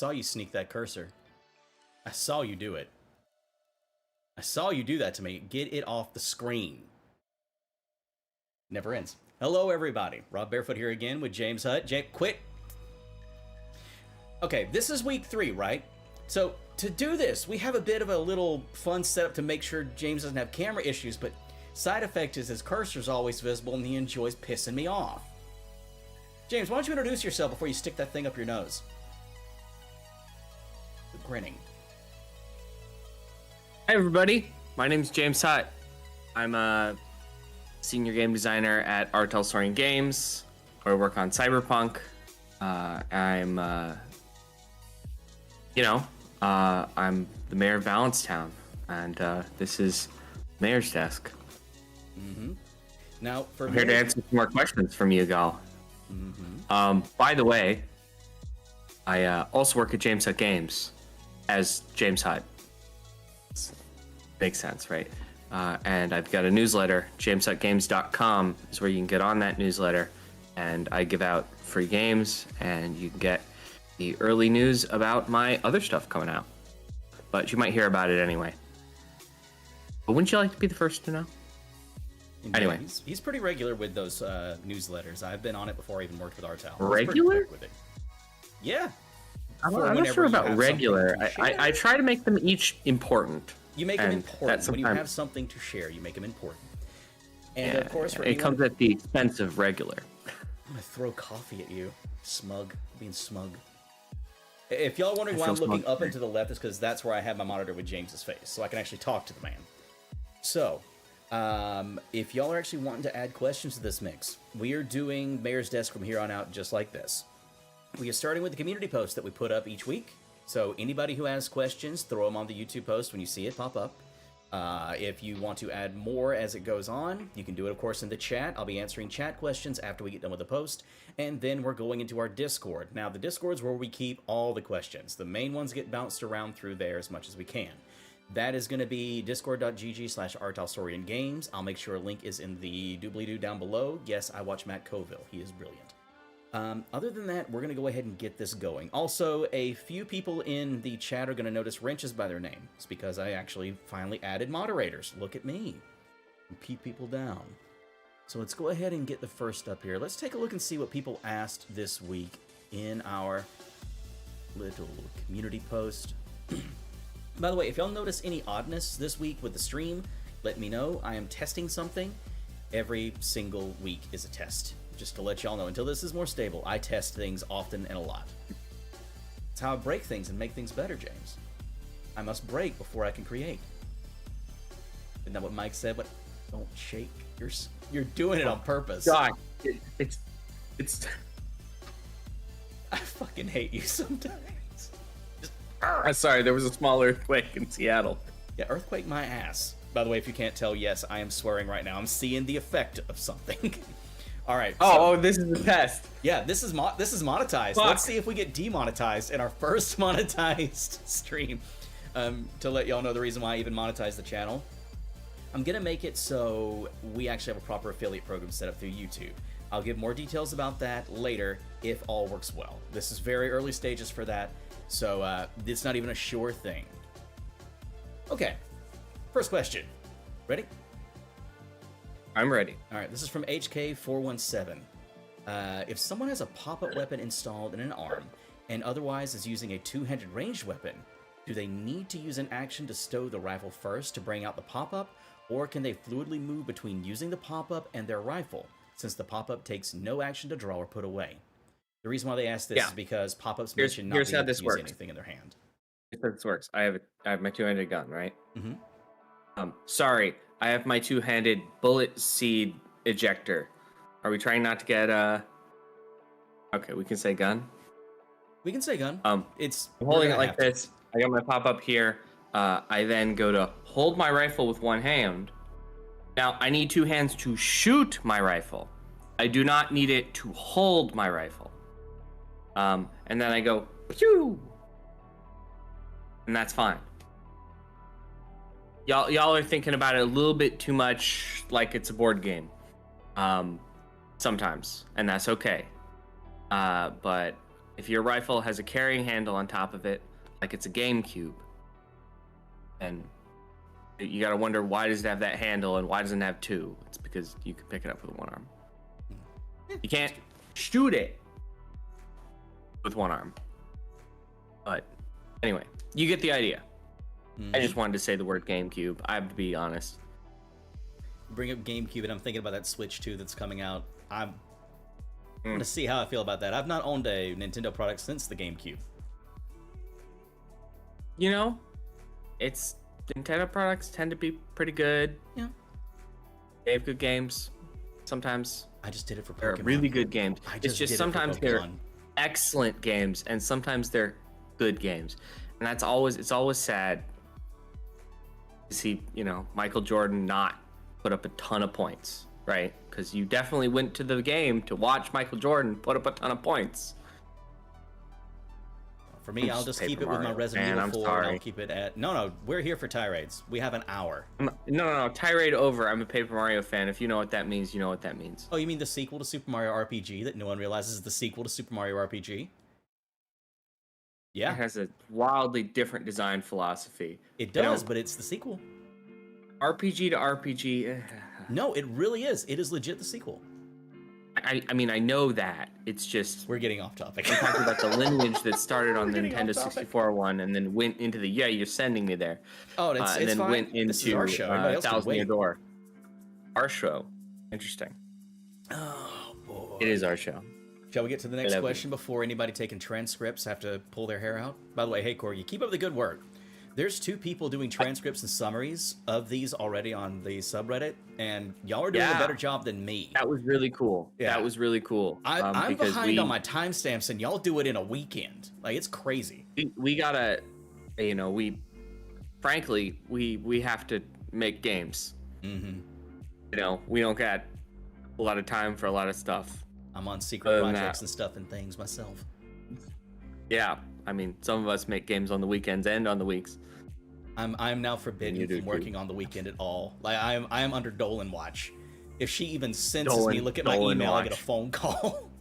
saw you sneak that cursor. I saw you do it. I saw you do that to me. Get it off the screen. Never ends. Hello, everybody. Rob Barefoot here again with James Hutt. Quit. Okay, this is week 3, right? So to do this, we have a bit of a little fun setup to make sure James doesn't have camera issues, but side effect is his cursor's always visible and he enjoys pissing me off. James, why don't you introduce yourself before you stick that thing up your nose? Grinning. Hi everybody, my name is James Hutt. I'm a senior game designer at Artelsorian Games, where I work on Cyberpunk. I'm the mayor of Balancetown, and this is Mayor's Desk. Mm-hmm. Now, I'm here to answer some more questions from you, Gal. Mm-hmm. By the way, I also work at James Hutt Games as James Hutt. Makes sense, right? And I've got a newsletter, jameshuttgames.com is where you can get on that newsletter, and I give out free games, and you can get the early news about my other stuff coming out. But you might hear about it anyway. But wouldn't you like to be the first to know? Yeah, anyway. He's pretty regular with those newsletters. I've been on it before I even worked with Artel. Regular? With it. Yeah. I'm not sure about regular. I try to make them each important. You make them important. When you have something to share, you make them important. And of course, it comes at the expense of regular. I'm gonna throw coffee at you. Smug. Being smug. If y'all are wondering why I'm looking up and to the left, it's because that's where I have my monitor with James's face, so I can actually talk to the man. So, if y'all are actually wanting to add questions to this mix, we are doing Mayor's Desk from here on out just like this. We are starting with the community post that we put up each week. So anybody who has questions, throw them on the YouTube post when you see it pop up. If you want to add more as it goes on, you can do it, of course, in the chat. I'll be answering chat questions after we get done with the post. And then we're going into our Discord. Now, the Discord's where we keep all the questions. The main ones get bounced around through there as much as we can. That is going to be discord.gg/artelsoriangames. I'll make sure a link is in the doobly-doo down below. Yes, I watch Matt Colville. He is brilliant. Other than that, we're going to go ahead and get this going. Also, a few people in the chat are going to notice wrenches by their name. It's because I actually finally added moderators. Look at me. And keep people down. So let's go ahead and get the first up here. Let's take a look and see what people asked this week in our little community post. By the way, if y'all notice any oddness this week with the stream, let me know. I am testing something. Every single week is a test. Just to let y'all know, until this is more stable, I test things often and a lot. It's how I break things and make things better, James. I must break before I can create. Isn't that what Mike said? But don't shake. You're doing it on purpose. God, it's. I fucking hate you sometimes. Sorry, there was a small earthquake in Seattle. Yeah, earthquake my ass. By the way, if you can't tell, yes, I am swearing right now. I'm seeing the effect of something. All right. Oh, this is a test. Yeah, this is monetized. Fuck. Let's see if we get demonetized in our first monetized stream. To let y'all know the reason why I even monetized the channel. I'm gonna make it so we actually have a proper affiliate program set up through YouTube. I'll give more details about that later if all works well. This is very early stages for that, so it's not even a sure thing. Okay, first question. Ready? I'm ready. All right, this is from HK417. If someone has a pop-up weapon installed in an arm and otherwise is using a two-handed ranged weapon, do they need to use an action to stow the rifle first to bring out the pop-up, or can they fluidly move between using the pop-up and their rifle, since the pop-up takes no action to draw or put away? The reason why they ask this is because pop-ups mention not being able to use anything in their hand. Here's how this works. I have my two-handed gun, right? Mm-hmm. Sorry, I have my two-handed bullet seed ejector. Are we trying not to get Okay, we can say gun. We can say gun. It's I'm holding it like this. I got my pop-up here. I then go to hold my rifle with one hand. Now I need two hands to shoot my rifle. I do not need it to hold my rifle. And then I go pew, and that's fine. Y'all are thinking about it a little bit too much, like it's a board game. Sometimes, and that's okay. But if your rifle has a carrying handle on top of it, like it's a GameCube, and you gotta wonder why does it have that handle and why doesn't it have two? It's because you can pick it up with one arm. You can't shoot it with one arm. But anyway, you get the idea. I just wanted to say the word GameCube. I have to be honest. Bring up GameCube, and I'm thinking about that Switch 2 that's coming out. I'm gonna see how I feel about that. I've not owned a Nintendo product since the GameCube. You know, it's Nintendo products tend to be pretty good. Yeah. They have good games. Sometimes I just did it for they're Pokemon. really good games. It's just sometimes they're Pokemon. excellent games, and sometimes they're good games, and it's always sad to see, you know, Michael Jordan not put up a ton of points, right? Because you definitely went to the game to watch Michael Jordan put up a ton of points. For me, I'll just keep it with my Resident Evil 4. Sorry. And I'll keep it at... No, we're here for tirades. We have an hour. No, tirade over. I'm a Paper Mario fan. If you know what that means, you know what that means. Oh, you mean the sequel to Super Mario RPG that no one realizes is the sequel to Super Mario RPG? Yeah. It has a wildly different design philosophy. It does, but it's the sequel. RPG to RPG. No, it really is. It is legit the sequel. I mean, I know that. It's just... We're getting off topic. I'm talking about the lineage that started on the Nintendo 64 one and then went into the... Yeah, you're sending me there. Oh, it's and then fine. went into This is our show. Thousand Year Door. Our show. Interesting. Oh, boy. It is our show. Shall we get to the next question before anybody taking transcripts have to pull their hair out? By the way, hey, Corey, you keep up the good work. There's 2 people doing transcripts and summaries of these already on the subreddit, and y'all are doing a better job than me. That was really cool. Yeah. That was really cool. I'm behind on my timestamps, and y'all do it in a weekend. Like, it's crazy. We gotta, you know, frankly, we have to make games. Mm-hmm. You know, we don't got a lot of time for a lot of stuff. I'm on secret projects and stuff and things myself. Yeah, I mean, some of us make games on the weekends and on the weeks. I'm now forbidden from working on the weekend at all. Like I am under Dolan watch. If she even senses me look at my email, I get a phone call.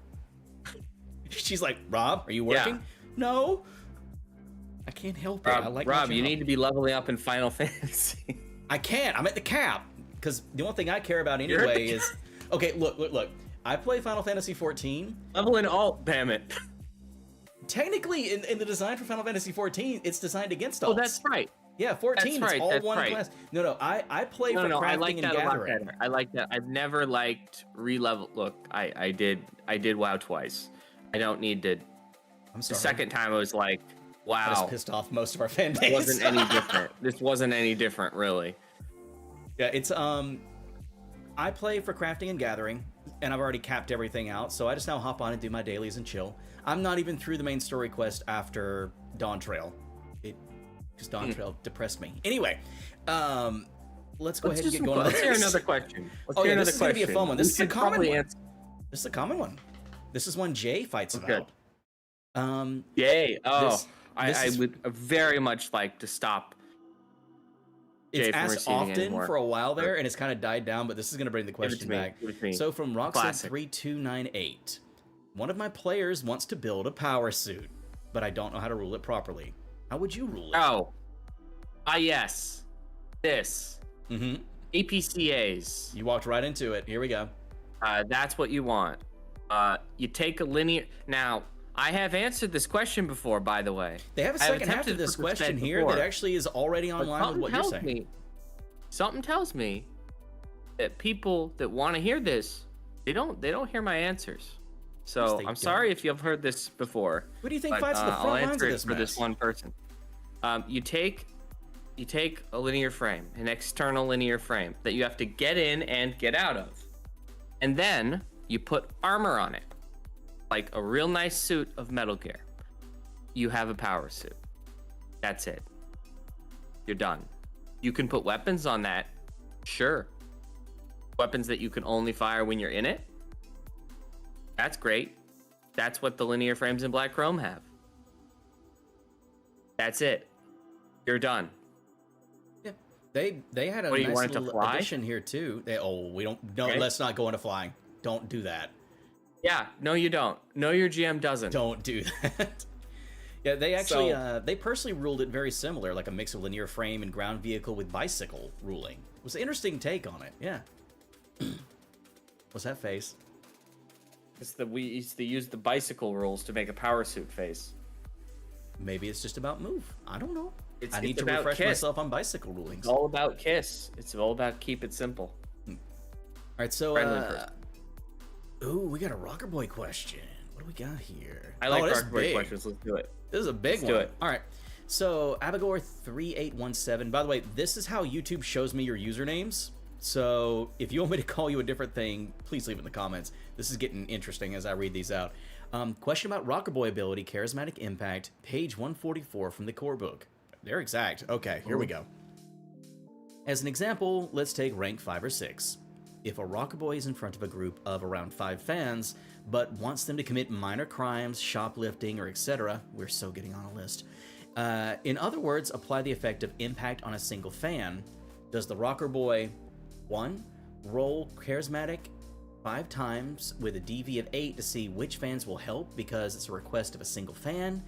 She's like, "Rob, are you working?" Yeah. No, I can't help it. I like Rob, you need to be leveling up in Final Fantasy. I can't. I'm at the cap because the only thing I care about anyway is okay. Look. I play Final Fantasy 14. Leveling alt, damn it. Technically, in the design for Final Fantasy 14, it's designed against alts. Oh, that's right. Yeah, 14 that's is all one class. No, I play for crafting and gathering. I like that. I've never liked re-level. Look, I did WoW twice. I don't need to. I'm sorry. The second time I was like, wow. I just pissed off most of our fan base. It wasn't any different. This wasn't any different, really. Yeah, it's I play for crafting and gathering, and I've already capped everything out, so I just now hop on and do my dailies and chill. I'm not even through the main story quest after Dawn Trail. Because Dawn Trail depressed me. Anyway, let's go ahead and get going. Let's hear another question. This is going to be a fun one. This is a common one. This is a common one. This is one Jay fights about. Yay. Oh, I would very much like to stop Jay it's from asked receiving often anymore. For a while there, and it's kind of died down, but this is going to bring the question back. So from Roxanne3298, one of my players wants to build a power suit, but I don't know how to rule it properly. How would you rule it? Oh. Yes. This. Mm-hmm. APCAs. You walked right into it. Here we go. That's what you want. You take a linear... Now, I have answered this question before, by the way. They have a second half of this question here that actually is already online with what you're saying. Something tells me that people that want to hear this, they don't hear my answers. So I'm sorry if you've heard this before. What do you think fights at the front lines of this for this one person? You take a linear frame, an external linear frame that you have to get in and get out of, and then you put armor on it, like a real nice suit of Metal Gear. You have a power suit. That's it. You're done. You can put weapons on that, sure. Weapons that you can only fire when you're in it. That's great. That's what the linear frames in Black Chrome have. That's it. You're done. Yeah, they had a nice little addition here too. We don't. No, let's not go into flying. Don't do that. Yeah, no, you don't. No, your GM doesn't. Don't do that. Yeah, they actually, they personally ruled it very similar, like a mix of linear frame and ground vehicle with bicycle ruling. It was an interesting take on it, yeah. What's that face? We used to use the bicycle rules to make a power suit face. Maybe it's just about move. I don't know. I need it's to refresh Kiss. myself on bicycle rulings. It's all about Kiss. It's all about keep it simple. All right, so, ooh, we got a Rockerboy question. What do we got here? I like Rockerboy questions. Let's do it. This is a big one. Do it. All right. So, Abagor3817. By the way, this is how YouTube shows me your usernames. So, if you want me to call you a different thing, please leave it in the comments. This is getting interesting as I read these out. Question about Rockerboy ability, Charismatic Impact, page 144 from the core book. They're exact. Okay, here we go. As an example, let's take rank 5 or 6. If a Rockerboy is in front of a group of around 5 fans, but wants them to commit minor crimes, shoplifting, or etc., we're so getting on a list. In other words, apply the effect of impact on a single fan. Does the Rockerboy 1. Roll Charismatic 5 times with a DV of 8 to see which fans will help because it's a request of a single fan.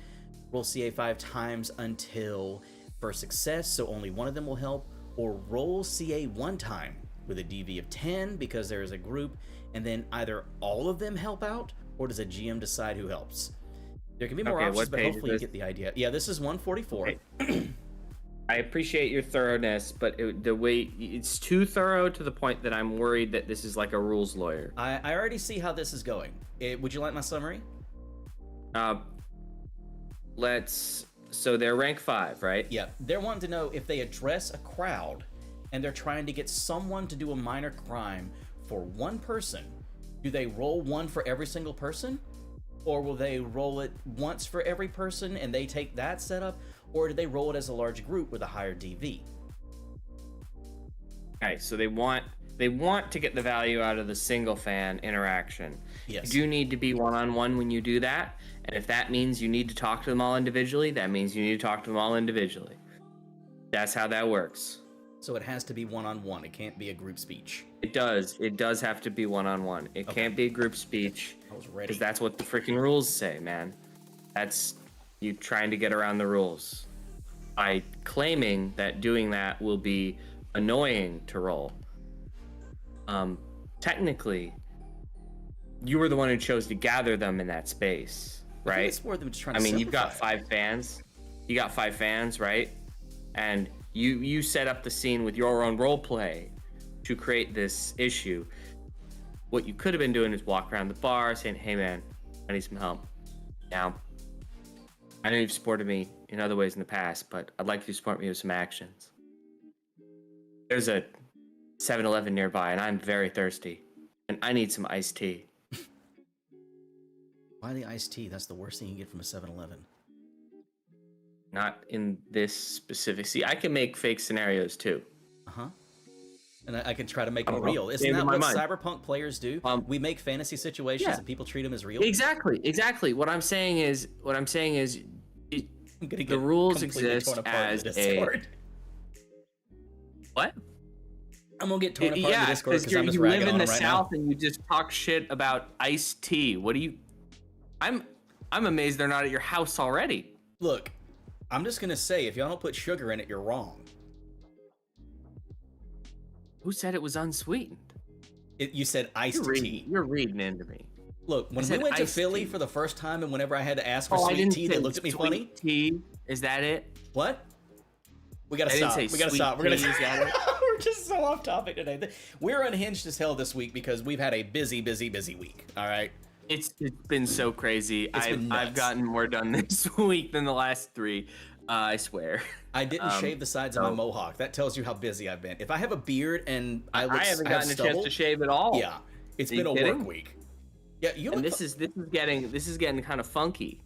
Roll CA 5 times until for success, so only one of them will help. Or roll CA 1 time with a DV of 10 because there is a group, and then either all of them help out, or does a GM decide who helps? There can be more options, but hopefully you get the idea. Yeah, this is 144. Okay. I appreciate your thoroughness, but the way it's too thorough to the point that I'm worried that this is like a rules lawyer. I already see how this is going. Would you like my summary? So they're rank 5, right? Yeah, they're wanting to know if they address a crowd and they're trying to get someone to do a minor crime for one person. Do they roll 1 for every single person? Or will they roll it once for every person and they take that setup? Or do they roll it as a large group with a higher DV? Okay, so they want to get the value out of the single fan interaction. Yes. You do need to be one-on-one when you do that. And if that means you need to talk to them all individually, that means you need to talk to them all individually. That's how that works. So it has to be one-on-one. It can't be a group speech. It does. It does have to be one-on-one. It can't be a group speech. I was ready. Because that's what the freaking rules say, man. That's you trying to get around the rules by claiming that doing that will be annoying to roll. Technically, you were the one who chose to gather them in that space, right? I think it's more than just trying to I mean, simplify. you've got 5 fans. You got 5 fans, right? And you set up the scene with your own role play to create this issue. What you could have been doing is walk around the bar saying, hey man, I need some help. Now, I know you've supported me in other ways in the past, but I'd like you to support me with some actions. There's a 7-Eleven nearby and I'm very thirsty and I need some iced tea. Why the iced tea? That's the worst thing you get from a 7-Eleven. Not in this specific. See, I can make fake scenarios too. Uh-huh. And I can try to make them real. Isn't that what Cyberpunk players do? We make fantasy situations and people treat them as real. Exactly. What I'm saying is, the rules exist as a. What? I'm gonna get torn apart in the Discord because I'm just you ragging live in on the them right South now. and you just talk shit about iced tea. What do you? I'm amazed they're not at your house already. Look, I'm just gonna say if y'all don't put sugar in it, you're wrong. Who said it was unsweetened? You said iced tea. You're reading into me. Look, when we went to Philly for the first time and whenever I had to ask for sweet tea, they looked at me funny. Tea? Is that it? What? We gotta stop. We gotta stop. We're We're just so off topic today. We're unhinged as hell this week because we've had a busy week. All right. It's been so crazy. I've gotten more done this week than the last 3. I swear. I didn't shave the sides of my mohawk. That tells you how busy I've been. If I have a beard and I haven't gotten a chance to shave at all. Yeah, it's been a work week. Yeah, this is getting kind of funky.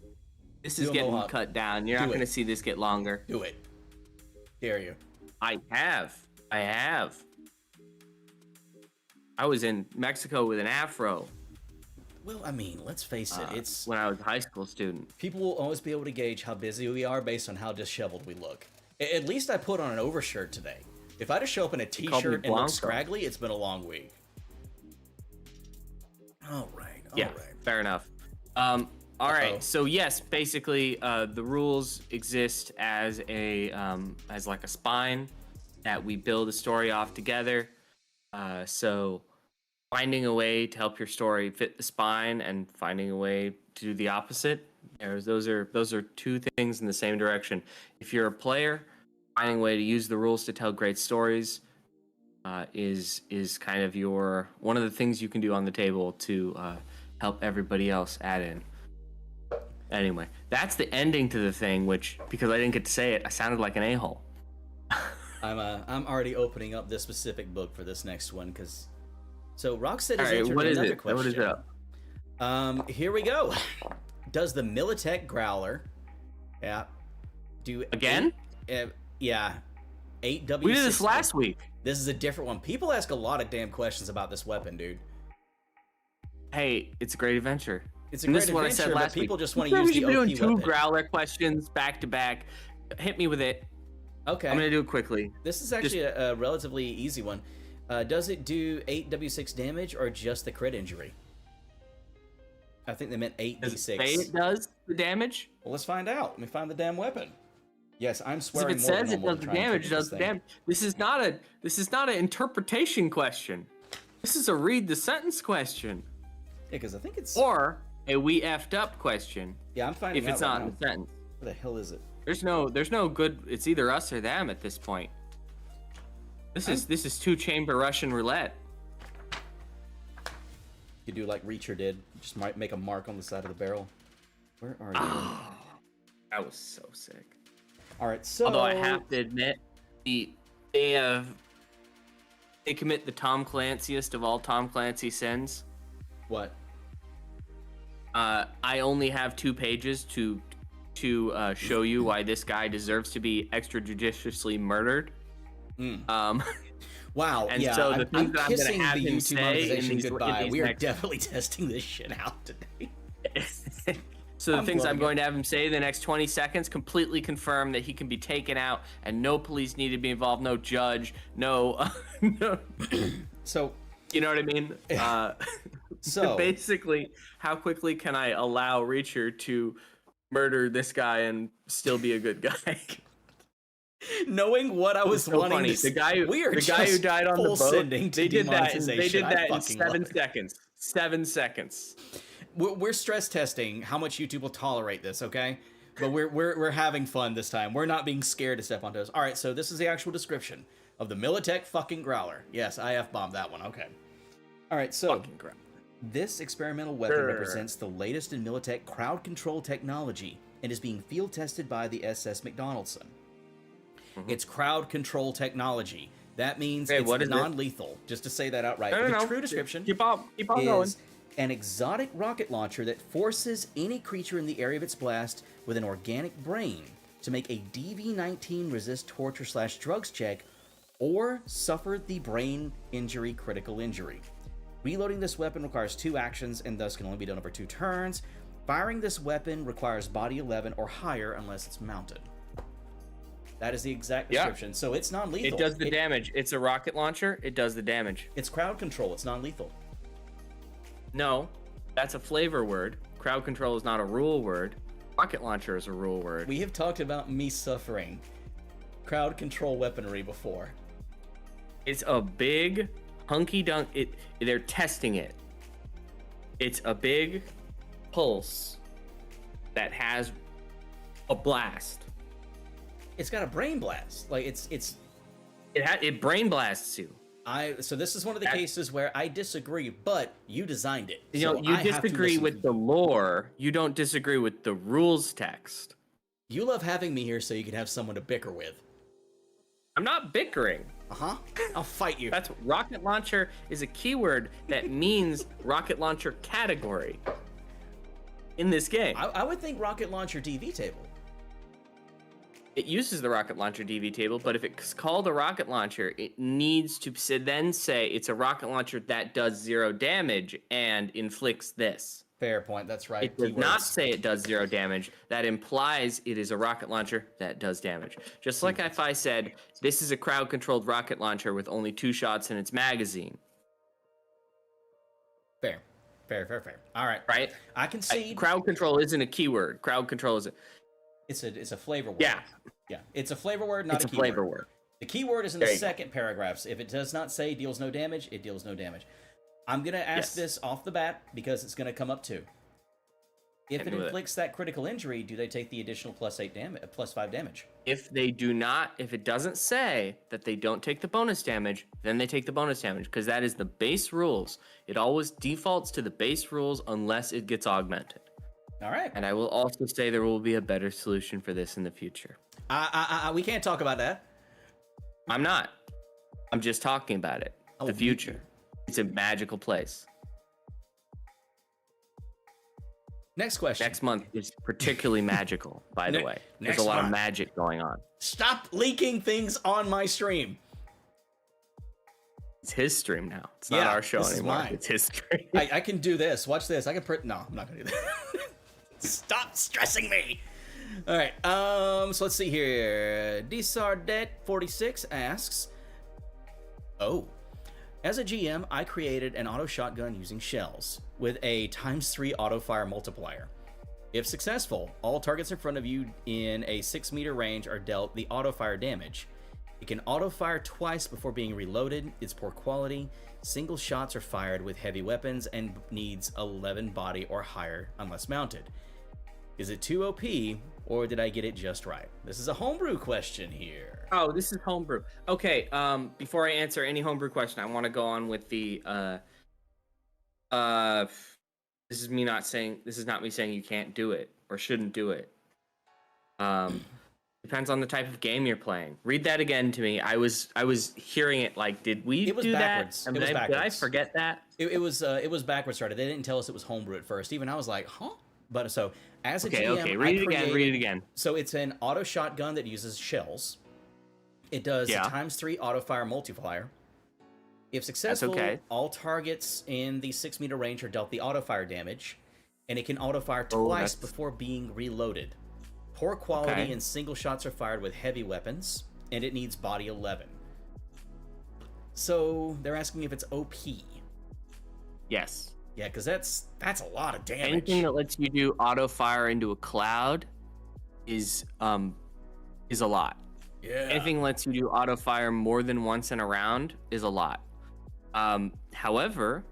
This is getting cut down. You're not going to see this get longer. Do it. Dare you? I have. I was in Mexico with an afro. Well, I mean, let's face it. It's when I was a high school student. People will always be able to gauge how busy we are based on how disheveled we look. At least I put on an overshirt today. If I'd have shown up in a t-shirt and looked scraggly, it's been a long week. All right. Yeah, fair enough. All right. So yes, basically, the rules exist as like a spine that we build a story off together. So finding a way to help your story fit the spine and finding a way to do the opposite. Those are two things in the same direction. If you're a player, finding a way to use the rules to tell great stories is kind of one of the things you can do on the table to help everybody else add in. Anyway, that's the ending to the thing, which, because I didn't get to say it, I sounded like an a-hole. I'm already opening up this specific book for this next one, because... So Rockstead has entered another question. What is it? Here we go. Does the Millech Growler... Yeah. Do... Again? 8 W6... We did this last week. This is a different one. People ask a lot of damn questions about this weapon, dude. Hey, it's a great adventure. It's a great adventure, what I said last people week. just want to use the OP doing two weapon. Growler questions back to back. Hit me with it. Okay. I'm going to do it quickly. This is actually a relatively easy one. Does it do 8W6 damage or just the crit injury? I think they meant 8D6. Does it say it does the damage? Well, let's find out. Let me find the damn weapon. Yes, I'm swearing. If it says it does the damage, it does the damage. This is not an interpretation question. This is a read the sentence question. Yeah, because I think it's... Or a we effed up question. Yeah, I'm finding out if it's not in the sentence. Where the hell is it? There's no good. It's either us or them at this point. This is two chamber Russian roulette. You do like Reacher did. Just might make a mark on the side of the barrel. Where are you? That was so sick. All right, so... Although I have to admit, they commit the Tom Clancyest of all Tom Clancy sins. What? I only have 2 pages to show you why this guy deserves to be extrajudiciously murdered. Wow. And yeah, so the things I'm that I'm kissing gonna have the him YouTube say monetization in goodbye. We are next... definitely testing this shit out today. So the things I'm going to have him say in the next 20 seconds completely confirm that he can be taken out and no police need to be involved, no judge, no... So... You know what I mean? So basically, how quickly can I allow Reacher to murder this guy and still be a good guy? Knowing what I was so wanting funny. to... The guy who died on the boat, they did that in 7 seconds. 7 seconds. We're stress testing how much YouTube will tolerate this, okay? But we're having fun this time. We're not being scared to step on toes. All right, so this is the actual description of the Millech fucking Growler. Yes, I F-bombed that one. Okay. All right, so this experimental weapon represents the latest in Millech crowd control technology and is being field tested by the SS McDonaldson. It's crowd control technology. That means it's non-lethal. Just to say that outright. The true description keep on going. An exotic rocket launcher that forces any creature in the area of its blast with an organic brain to make a DV-19 resist torture/drugs check or suffer the brain injury critical injury. Reloading this weapon requires 2 actions and thus can only be done over 2 turns. Firing this weapon requires body 11 or higher unless it's mounted. That is the exact description. So it's non-lethal. It does the damage. It's a rocket launcher. It does the damage. It's crowd control. It's non-lethal. No, that's a flavor word. Crowd control is not a rule word. Rocket launcher is a rule word. We have talked about me suffering crowd control weaponry before. It's a big hunky dunk. They're testing it. It's a big pulse that has a blast. It's got a brain blast. Like it brain blasts you. So this is one of the cases where I disagree, but you designed it. You know, you disagree with the lore. You don't disagree with the rules text. You love having me here so you can have someone to bicker with. I'm not bickering. I'll fight you. That's rocket launcher is a keyword that means rocket launcher category in this game. I would think rocket launcher DV table. It uses the rocket launcher DV table, but if it's called a rocket launcher, it needs to then say it's a rocket launcher that does 0 damage and inflicts this. Fair point. That's right. It does not say it does 0 damage. That implies it is a rocket launcher that does damage. Just like if I said, this is a crowd-controlled rocket launcher with only 2 shots in its magazine. Fair. Fair. All right. Right? I concede. Crowd control isn't a keyword. Crowd control is It's a flavor word. Yeah. Yeah. It's a flavor word, not It's a a keyword. flavor word. The keyword is in the There you go. second paragraph. If it does not say deals no damage, it deals no damage. I'm going to ask this off the bat because it's going to come up too. If it inflicts that critical injury, do they take the additional +5 damage? If it doesn't say that they don't take the bonus damage, then they take the bonus damage because that is the base rules. It always defaults to the base rules unless it gets augmented. All right. And I will also say there will be a better solution for this in the future. We can't talk about that. I'm not. I'm just talking about it. The future. It's a magical place. Next question. Next month is particularly magical, by the way. There's a lot of magic going on. Stop leaking things on my stream. It's his stream now. It's not our show anymore. It's his stream. I can do this. Watch this. I can print. No, I'm not going to do that. Stop stressing me. All right. So let's see here. Desardet46 asks, as a GM, I created an auto shotgun using shells with a ×3 auto fire multiplier. If successful, all targets in front of you in a 6-meter range are dealt the auto fire damage. It can auto fire twice before being reloaded. It's poor quality. Single shots are fired with heavy weapons and needs 11 body or higher unless mounted. Is it too OP or did I get it just right? This is a homebrew question here. Oh, this is homebrew. Okay, before I answer any homebrew question, I want to go on with the this is not me saying you can't do it or shouldn't do it. Depends on the type of game you're playing. Read that again to me. I was hearing it like, did we do backwards. that? It was backwards. Did I forget that? It was backwards started. They didn't tell us it was homebrew at first. Even I was like, huh? But so as a GM, read it again. So it's an auto shotgun that uses shells. It does a ×3 auto fire multiplier. If successful, all targets in the 6-meter range are dealt the auto fire damage, and it can auto fire twice before being reloaded. Poor quality and single shots are fired with heavy weapons, and it needs body 11. So they're asking if it's OP. Yes. Yeah, because that's a lot of damage. Anything that lets you do auto fire into a cloud is a lot. Yeah. Anything that lets you do auto fire more than once in a round is a lot. However,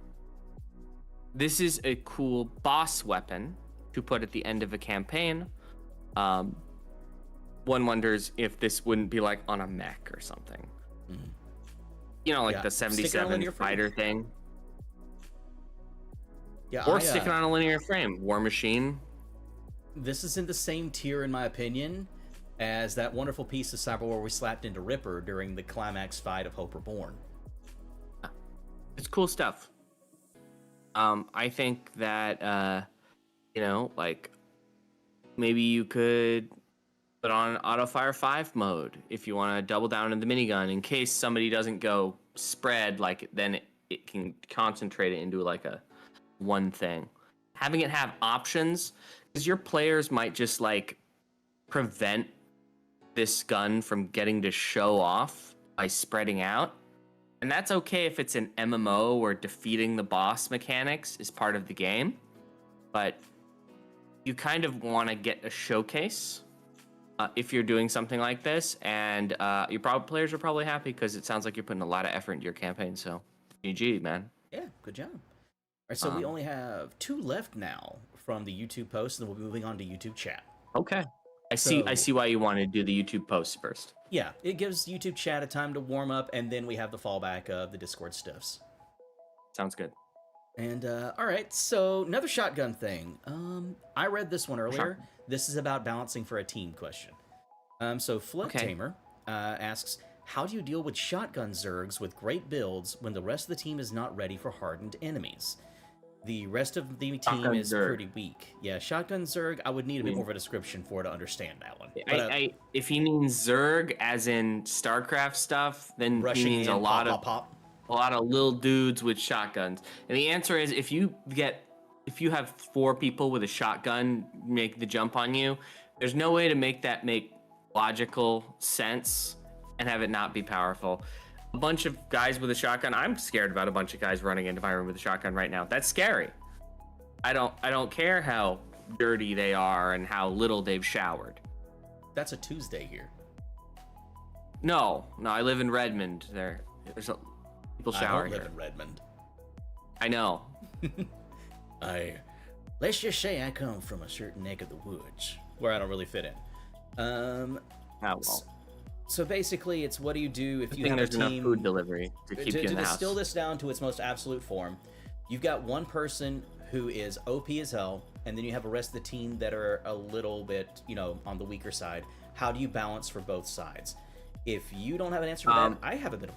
this is a cool boss weapon to put at the end of a campaign. One wonders if this wouldn't be like on a mech or something. Mm-hmm. You know, like the 77 fighter thing. Yeah, or sticking on a linear frame. War Machine. This is in the same tier, in my opinion, as that wonderful piece of Cyberware we slapped into Ripper during the climax fight of Hope Reborn. It's cool stuff. I think that, like, maybe you could put on auto fire 5 mode if you want to double down in the minigun in case somebody doesn't go spread, like, then it can concentrate it into like a one thing. Having it have options, because your players might just like prevent this gun from getting to show off by spreading out. And that's okay if it's an MMO where defeating the boss mechanics is part of the game, but you kind of want to get a showcase if you're doing something like this, and your players are probably happy because it sounds like you're putting a lot of effort into your campaign. So, GG, man. Yeah, good job. All right, so we only have 2 left now from the YouTube post, and then we'll be moving on to YouTube chat. Okay. I see why you want to do the YouTube post first. Yeah, it gives YouTube chat a time to warm up, and then we have the fallback of the Discord stuffs. Sounds good. And, all right, so another shotgun thing. I read this one earlier. This is about balancing for a team question. So Flood Tamer asks, how do you deal with shotgun zergs with great builds when the rest of the team is not ready for hardened enemies? The rest of the team is pretty weak. Yeah, shotgun zerg, I would need a bit more of a description for to understand that one. But, if he means zerg as in StarCraft stuff, then he means a lot of little dudes with shotguns. And the answer is if you have 4 people with a shotgun make the jump on you, there's no way to make that make logical sense and have it not be powerful. A bunch of guys with a shotgun, I'm scared about a bunch of guys running into my room with a shotgun right now. That's scary. I don't care how dirty they are and how little they've showered. That's a Tuesday here. No, I live in Redmond. There's people shower I don't here. live in Redmond. I know. Let's just say I come from a certain neck of the woods where I don't really fit in. Oh well. So basically, it's what do you do if I you think have there's a team? enough food delivery to keep you in the house. To distill this down to its most absolute form, you've got one person who is OP as hell, and then you have the rest of the team that are a little bit, on the weaker side. How do you balance for both sides? If you don't have an answer for that, I have a bit of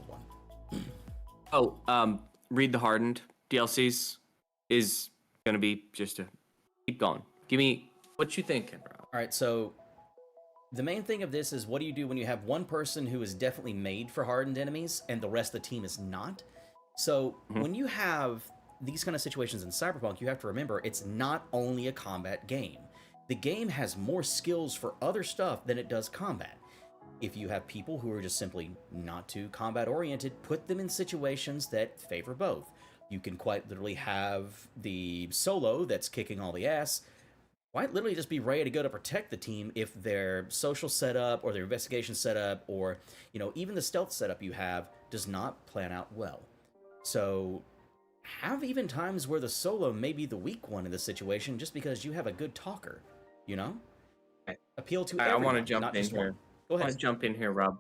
one. Read the Hardened DLCs is gonna be just a keep going. Give me what you thinking, bro. All right, so the main thing of this is what do you do when you have one person who is definitely made for hardened enemies and the rest of the team is not? So when you have these kind of situations in Cyberpunk, you have to remember it's not only a combat game. The game has more skills for other stuff than it does combat. If you have people who are just simply not too combat oriented, put them in situations that favor both. You can quite literally have the solo that's kicking all the ass quite literally just be ready to go to protect the team if their social setup or their investigation setup or, even the stealth setup you have does not plan out well. So have even times where the solo may be the weak one in this situation just because you have a good talker, Appeal to everyone, I want to jump not in just here. one. Go ahead. I want to jump in here, Rob.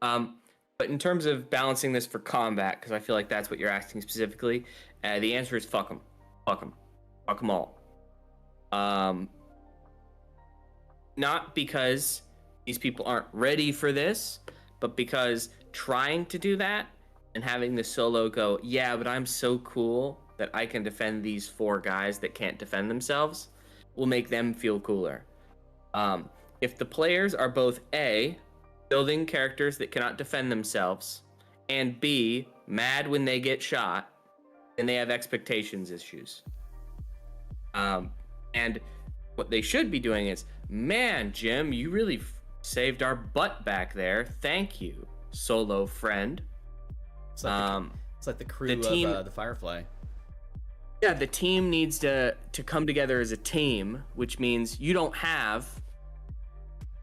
But in terms of balancing this for combat, because I feel like that's what you're asking specifically, the answer is fuck them. Fuck them. Fuck them all. Not because these people aren't ready for this, but because trying to do that and having the solo go, yeah, but I'm so cool that I can defend these 4 guys that can't defend themselves, will make them feel cooler. If the players are both A, building characters that cannot defend themselves, and B, mad when they get shot, then they have expectations issues. And what they should be doing is, man, Jim, you really saved our butt back there. Thank you, solo friend. It's like the crew of the Firefly. Yeah, the team needs to come together as a team, which means you don't have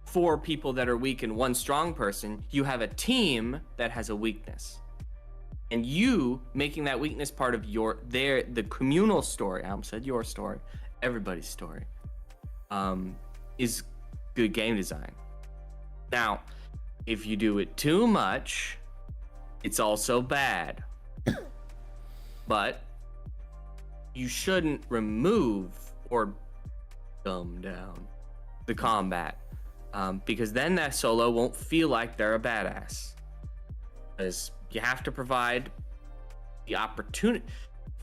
4 people that are weak and 1 strong person. You have a team that has a weakness. And you making that weakness part of the communal story, I almost said your story, everybody's story, is good game design. Now, if you do it too much, it's also bad. But you shouldn't remove or dumb down the combat, because then that solo won't feel like they're a badass. Because you have to provide the opportunity.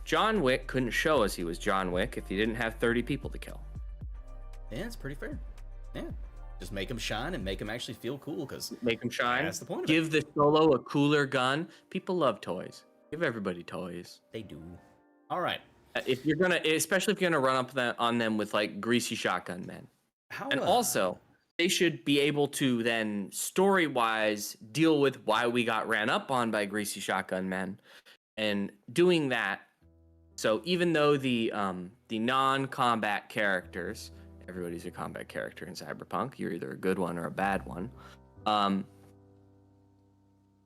John Wick couldn't show us he was John Wick if he didn't have 30 people to kill. Yeah, it's pretty fair. Yeah. Just make him shine and make him actually feel cool, because make him shine. That's the point of Give the solo a cooler gun. People love toys. Give everybody toys. They do. All right. Especially if you're gonna run up on them with like greasy shotgun men. Also, they should be able to then story-wise deal with why we got ran up on by greasy shotgun men, and doing that. So even though the non-combat characters, everybody's a combat character in Cyberpunk. You're either a good one or a bad one.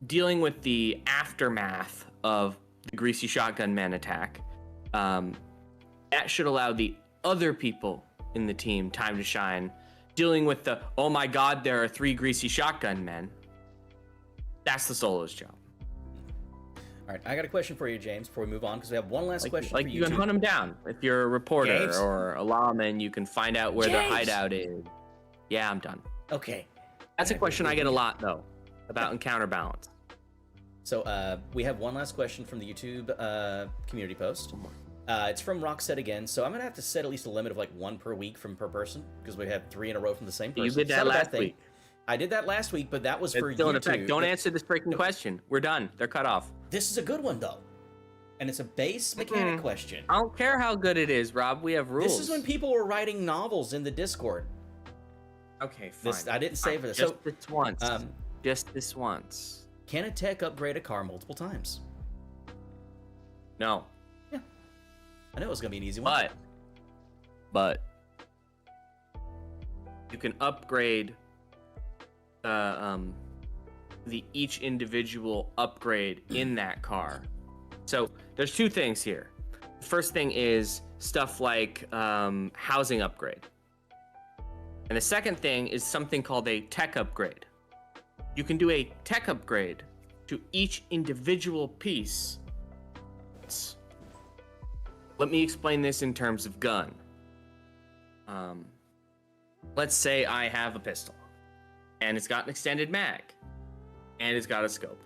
Dealing with the aftermath of the greasy shotgun man attack, that should allow the other people in the team time to shine. Dealing with the, oh my god, there are 3 greasy shotgun men. That's the solo's job. All right, I got a question for you, James, before we move on, because we have one last question for you. You can hunt them down. If you're a reporter James? or a lawman, you can find out where their hideout is. Yeah, I'm done. Okay. That's a question I get a lot, though, about encounter balance. So we have one last question from the YouTube community post. It's from Rockset again, so I'm going to have to set at least a limit of like 1 per week per person, because we had 3 in a row from the same person. You did that last week. I did that last week, but that was for still YouTube. In effect. Don't answer this freaking question. We're done. They're cut off. This is a good one, though. And it's a base mechanic question. I don't care how good it is, Rob. We have rules. This is when people were writing novels in the Discord. Okay, fine. I didn't say for this. Just this once. Just this once. Can a tech upgrade a car multiple times? No. Yeah. I know it was going to be an easy one. But but you can upgrade the each individual upgrade in that car. So there's two things here. The first thing is stuff like housing upgrade. And the second thing is something called a tech upgrade. You can do a tech upgrade to each individual piece. Let me explain this in terms of gun. Let's say I have a pistol, and it's got an extended mag, and it's got a scope.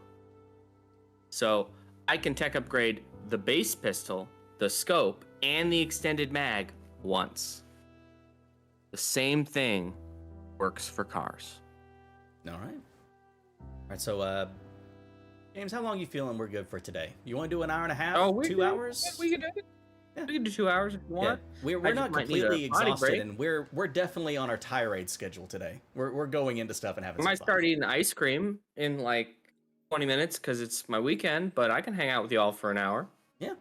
So I can tech upgrade the base pistol, the scope, and the extended mag once. The same thing works for cars. All right. All right, so, James, how long are you feeling we're good for today? You want to do an hour and a half? 2 hours? We can do it. Yeah. We can do 2 hours if you want. Yeah. We're not completely exhausted, and we're definitely on our tirade schedule today. We're going into stuff and having some fun. I might start eating ice cream in like 20 minutes because it's my weekend, but I can hang out with you all for an hour. Yeah. All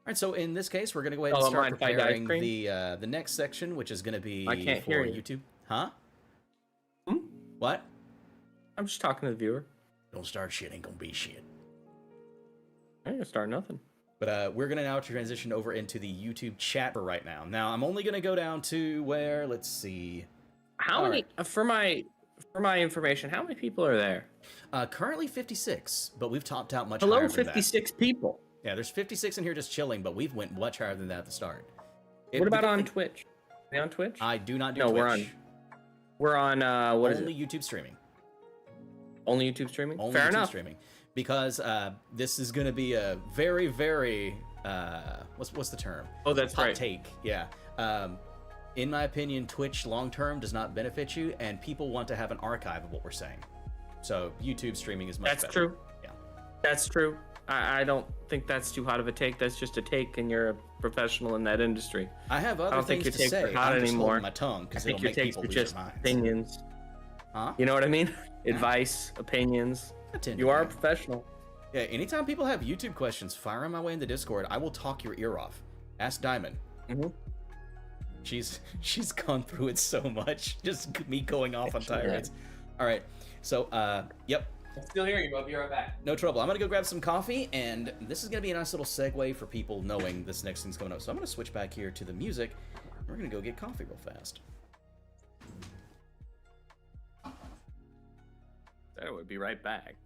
right, so in this case, we're going to go ahead and start preparing the next section, which is going to be I can't for hear you. YouTube. Huh? Hmm? What? I'm just talking to the viewer. Don't start shit, ain't gonna be shit. I ain't gonna start nothing. But we're gonna now transition over into the YouTube chat for right now. Now I'm only gonna go down to where, let's see. How many, for my information, how many people are there? Currently 56, but we've topped out much Hello, higher than 56 that. people. Yeah, there's 56 in here just chilling, but we've went much higher than that at the start. What about on Twitch? Are they on Twitch? I do not do Twitch. No, we're on what is it? Only YouTube streaming. Only YouTube streaming? Only Fair YouTube enough. streaming. Because this is going to be a very, very, what's the term? Oh, that's hot right. take, yeah. In my opinion, Twitch long-term does not benefit you, and people want to have an archive of what we're saying. So YouTube streaming is much better. That's true. Yeah. That's true. I don't think that's too hot of a take. That's just a take, and you're a professional in that industry. I have other I don't things think to your takes say. are hot I'm just anymore. holding my tongue because it'll your make takes people are lose just their minds. opinions. Huh? You know what I mean? Advice, opinions. You are a professional. Yeah, anytime people have YouTube questions, fire them my way in the Discord. I will talk your ear off. Ask Diamond. Mm-hmm. She's gone through it so much. Just me going off on tirades. All right. So, yep. I'm still hearing you. I'll be right back. No trouble. I'm going to go grab some coffee, and this is going to be a nice little segue for people knowing this next thing's coming up. So I'm going to switch back here to the music. We're going to go get coffee real fast. That would be right back.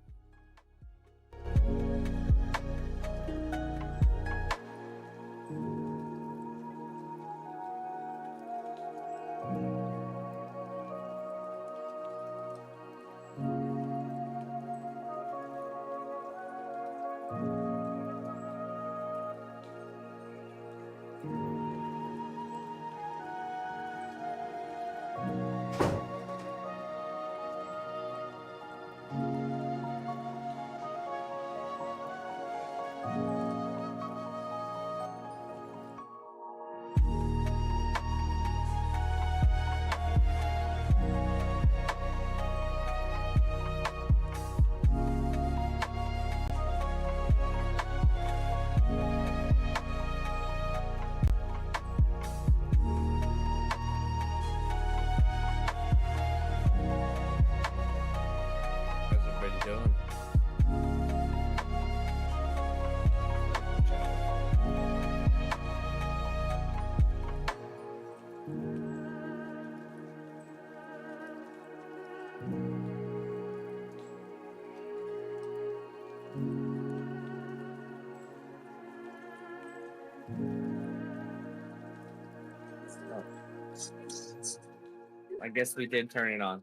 I guess we did turn it on.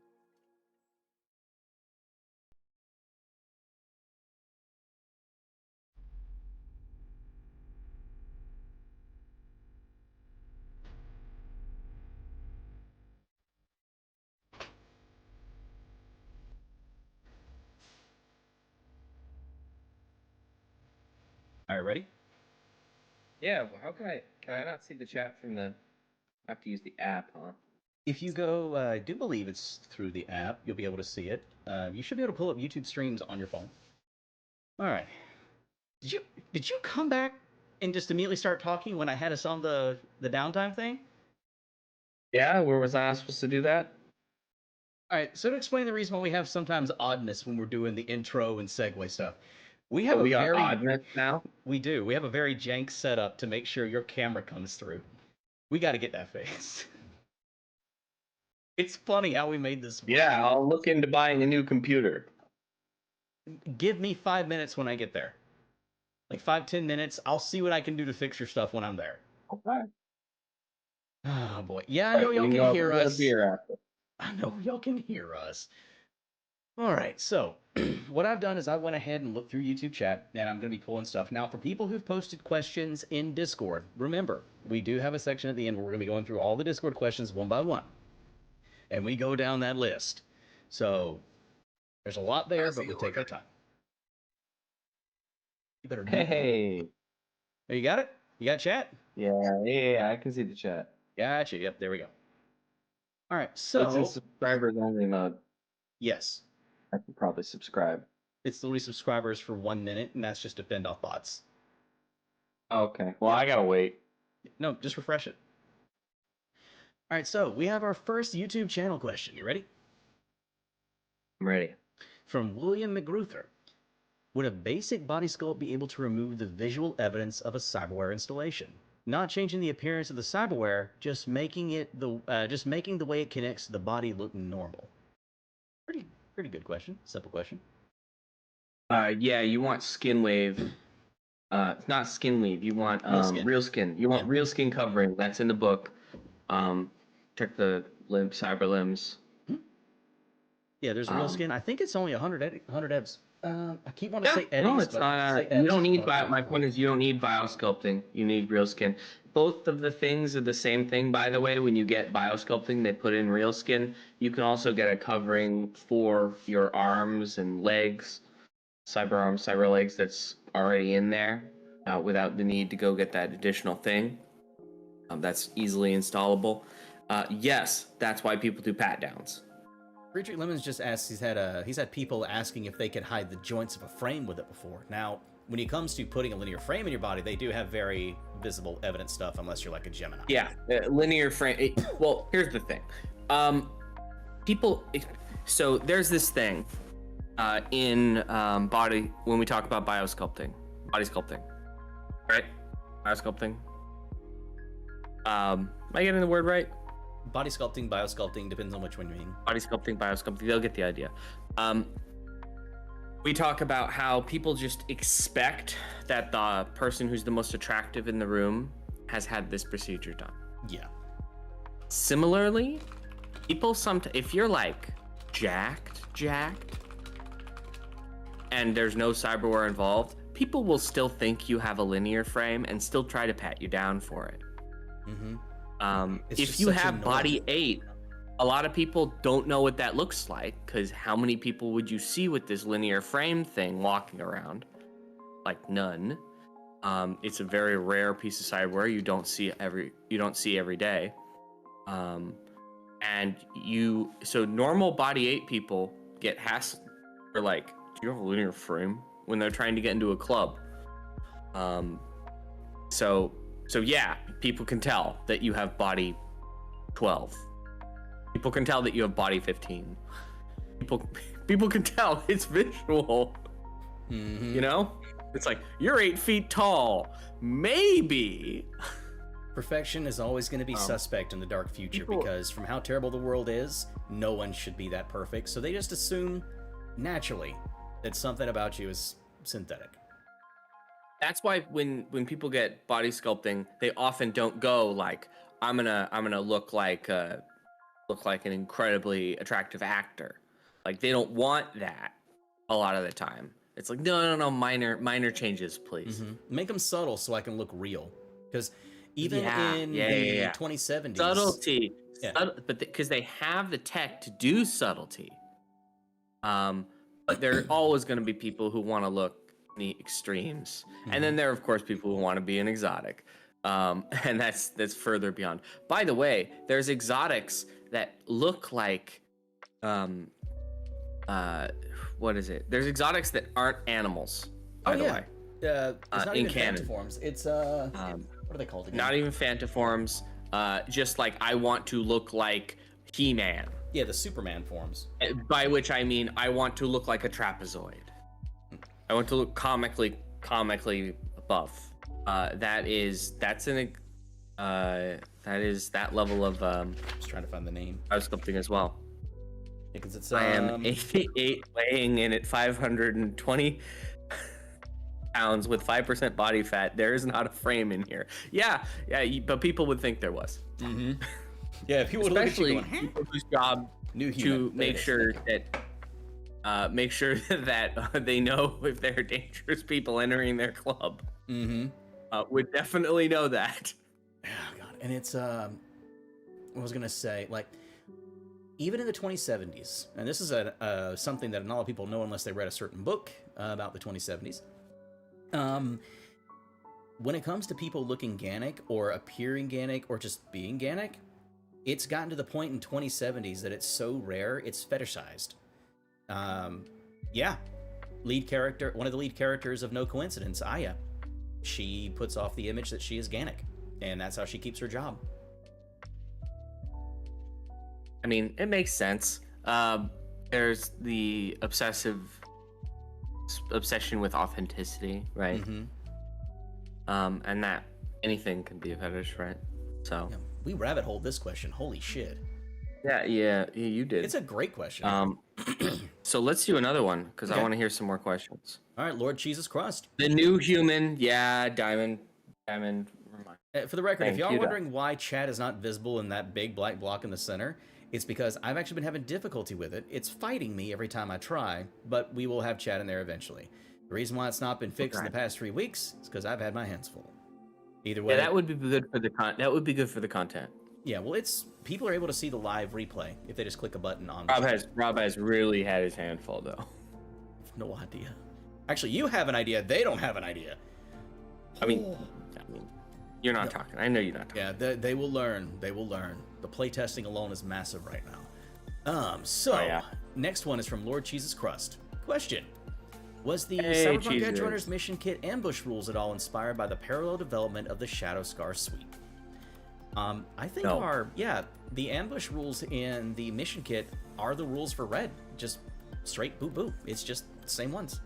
All right, ready? Yeah, well, how can I not see the chat from the, I have to use the app, huh? If you go, I do believe it's through the app, you'll be able to see it. You should be able to pull up YouTube streams on your phone. All right. Did you come back and just immediately start talking when I had us on the downtime thing? Yeah, where was I supposed to do that? All right, so to explain the reason why we have sometimes oddness when we're doing the intro and segue stuff, we Oh, have a we got very oddness now. we do. We have a very jank setup to make sure your camera comes through. We got to get that fixed. It's funny how we made this work. Yeah, I'll look into buying a new computer. Give me 5 minutes when I get there. Like 5-10 minutes. I'll see what I can do to fix your stuff when I'm there. Okay. Oh boy. Yeah, I know y'all can hear us. Beer after. I know y'all can hear us. All right, so what I've done is I went ahead and looked through YouTube chat, and I'm going to be pulling stuff. Now, for people who've posted questions in Discord, remember, we do have a section at the end where we're going to be going through all the Discord questions one by one. And we go down that list. So there's a lot there, but we'll take our time. You better Hey. Oh, you got it? You got chat? Yeah, I can see the chat. Gotcha. Yep, there we go. All right, so... It's in subscribers only mode. Yes. I can probably subscribe. It's literally subscribers for 1 minute, and that's just to fend off bots. Okay, well, I gotta wait. No, just refresh it. All right, so we have our first YouTube channel question. You ready? I'm ready. From William McGruther. Would a basic body sculpt be able to remove the visual evidence of a cyberware installation? Not changing the appearance of the cyberware, just making the way it connects to the body look normal. Pretty good question. Simple question. Yeah, you want skin wave. Not skin weave. You want real skin. You want real skin covering. That's in the book. Check the cyber limbs. Yeah, there's real skin. I think it's only 100 evs. I keep wanting to say eddies. No, it's not. You don't need my point is you don't need biosculpting. You need real skin. Both of the things are the same thing, by the way. When you get biosculpting, they put in real skin. You can also get a covering for your arms and legs, cyber arms, cyber legs. That's already in there, without the need to go get that additional thing. That's easily installable. Yes, that's why people do pat downs. Friedrich Lemons just asked, he's had people asking if they could hide the joints of a frame with it before. Now, when it comes to putting a linear frame in your body, they do have very visible evidence stuff, unless you're like a Gemini. Yeah, linear frame. Well, here's the thing. So there's this thing in body, when we talk about body sculpting, right? Biosculpting. Am I getting the word right? Body sculpting, biosculpting, depends on which one you mean. Body sculpting, biosculpting, they'll get the idea. We talk about how people just expect that the person who's the most attractive in the room has had this procedure done. Yeah. Similarly, people if you're like jacked, and there's no cyberware involved, people will still think you have a linear frame and still try to pat you down for it. Mm-hmm. If you have body 8, a lot of people don't know what that looks like, because how many people would you see with this linear frame thing walking around? Like none. It's a very rare piece of cyberware you don't see every day. So normal body 8 people get hassled for like, do you have a linear frame? When they're trying to get into a club. So yeah, people can tell that you have body 12. People can tell that you have body 15. People can tell it's visual. Mm-hmm. You know? It's like, you're 8 feet tall. Maybe. Perfection is always going to be suspect in the dark future because from how terrible the world is, no one should be that perfect. So they just assume naturally that something about you is synthetic. That's why when people get body sculpting, they often don't go like, I'm gonna look like an incredibly attractive actor. Like, they don't want that a lot of the time. It's like, no, minor changes, please. Mm-hmm. Make them subtle so I can look real. Because even in the 2070s, subtlety, but because they have the tech to do subtlety. But there are always going to be people who want to look in the extremes, and then there are of course people who want to be an exotic, and that's further beyond. By the way, there's exotics that look like what is it? There's exotics that aren't animals. By the way, it's not in even canon. Phantoforms. It's what are they called again? Not even Phantoforms. just like I want to look like He-Man. Yeah, the Superman forms. By which I mean I want to look like a trapezoid. I want to look comically buff. That is that level of Just trying to find the name. I was sculpting as well. Because it's I am 88, weighing in at 520 pounds with 5% body fat. There is not a frame in here. Yeah, but people would think there was. Mm-hmm. Yeah, if people would look at you going, people whose job to make sure that they know if there are dangerous people entering their club. Mm-hmm. Would definitely know that. Oh god, and it's I was gonna say, like, even in the 2070s, and this is something that not a lot of people know unless they read a certain book about the 2070s. When it comes to people looking Gannic or appearing Gannic or just being Gannic, it's gotten to the point in 2070s that it's so rare it's fetishized. Yeah, one of the lead characters of No Coincidence, Aya, she puts off the image that she is Gannic, and that's how she keeps her job. I mean, it makes sense. There's the obsession with authenticity, right? Mm-hmm. And that anything can be a fetish, right? So yeah, we rabbit holed this question. Holy shit. Yeah, you did. It's a great question. So let's do another one because Okay. I want to hear some more questions. All right, Lord Cheese's Crust. The new human, yeah, Diamond. For the record, if Thank y'all are you, wondering why chat is not visible in that big black block in the center, it's because I've actually been having difficulty with it. It's fighting me every time I try, but we will have chat in there eventually. The reason why it's not been fixed in the past 3 weeks is because I've had my hands full. Either way, Yeah, that would be good for the content. Yeah, well, people are able to see the live replay if they just click a button on. Rob has really had his hand full though. No idea. Actually, you have an idea. They don't have an idea. I mean, you're not talking. I know you're not talking. Yeah, they will learn. They will learn. The playtesting alone is massive right now. Next one is from Lord Cheese's Crust. Question: was the Cyberpunk Edgerunners mission kit ambush rules at all inspired by the parallel development of the Shadow Scar suite? I think the ambush rules in the mission kit are the rules for Red. Just straight boop boop. It's just the same ones.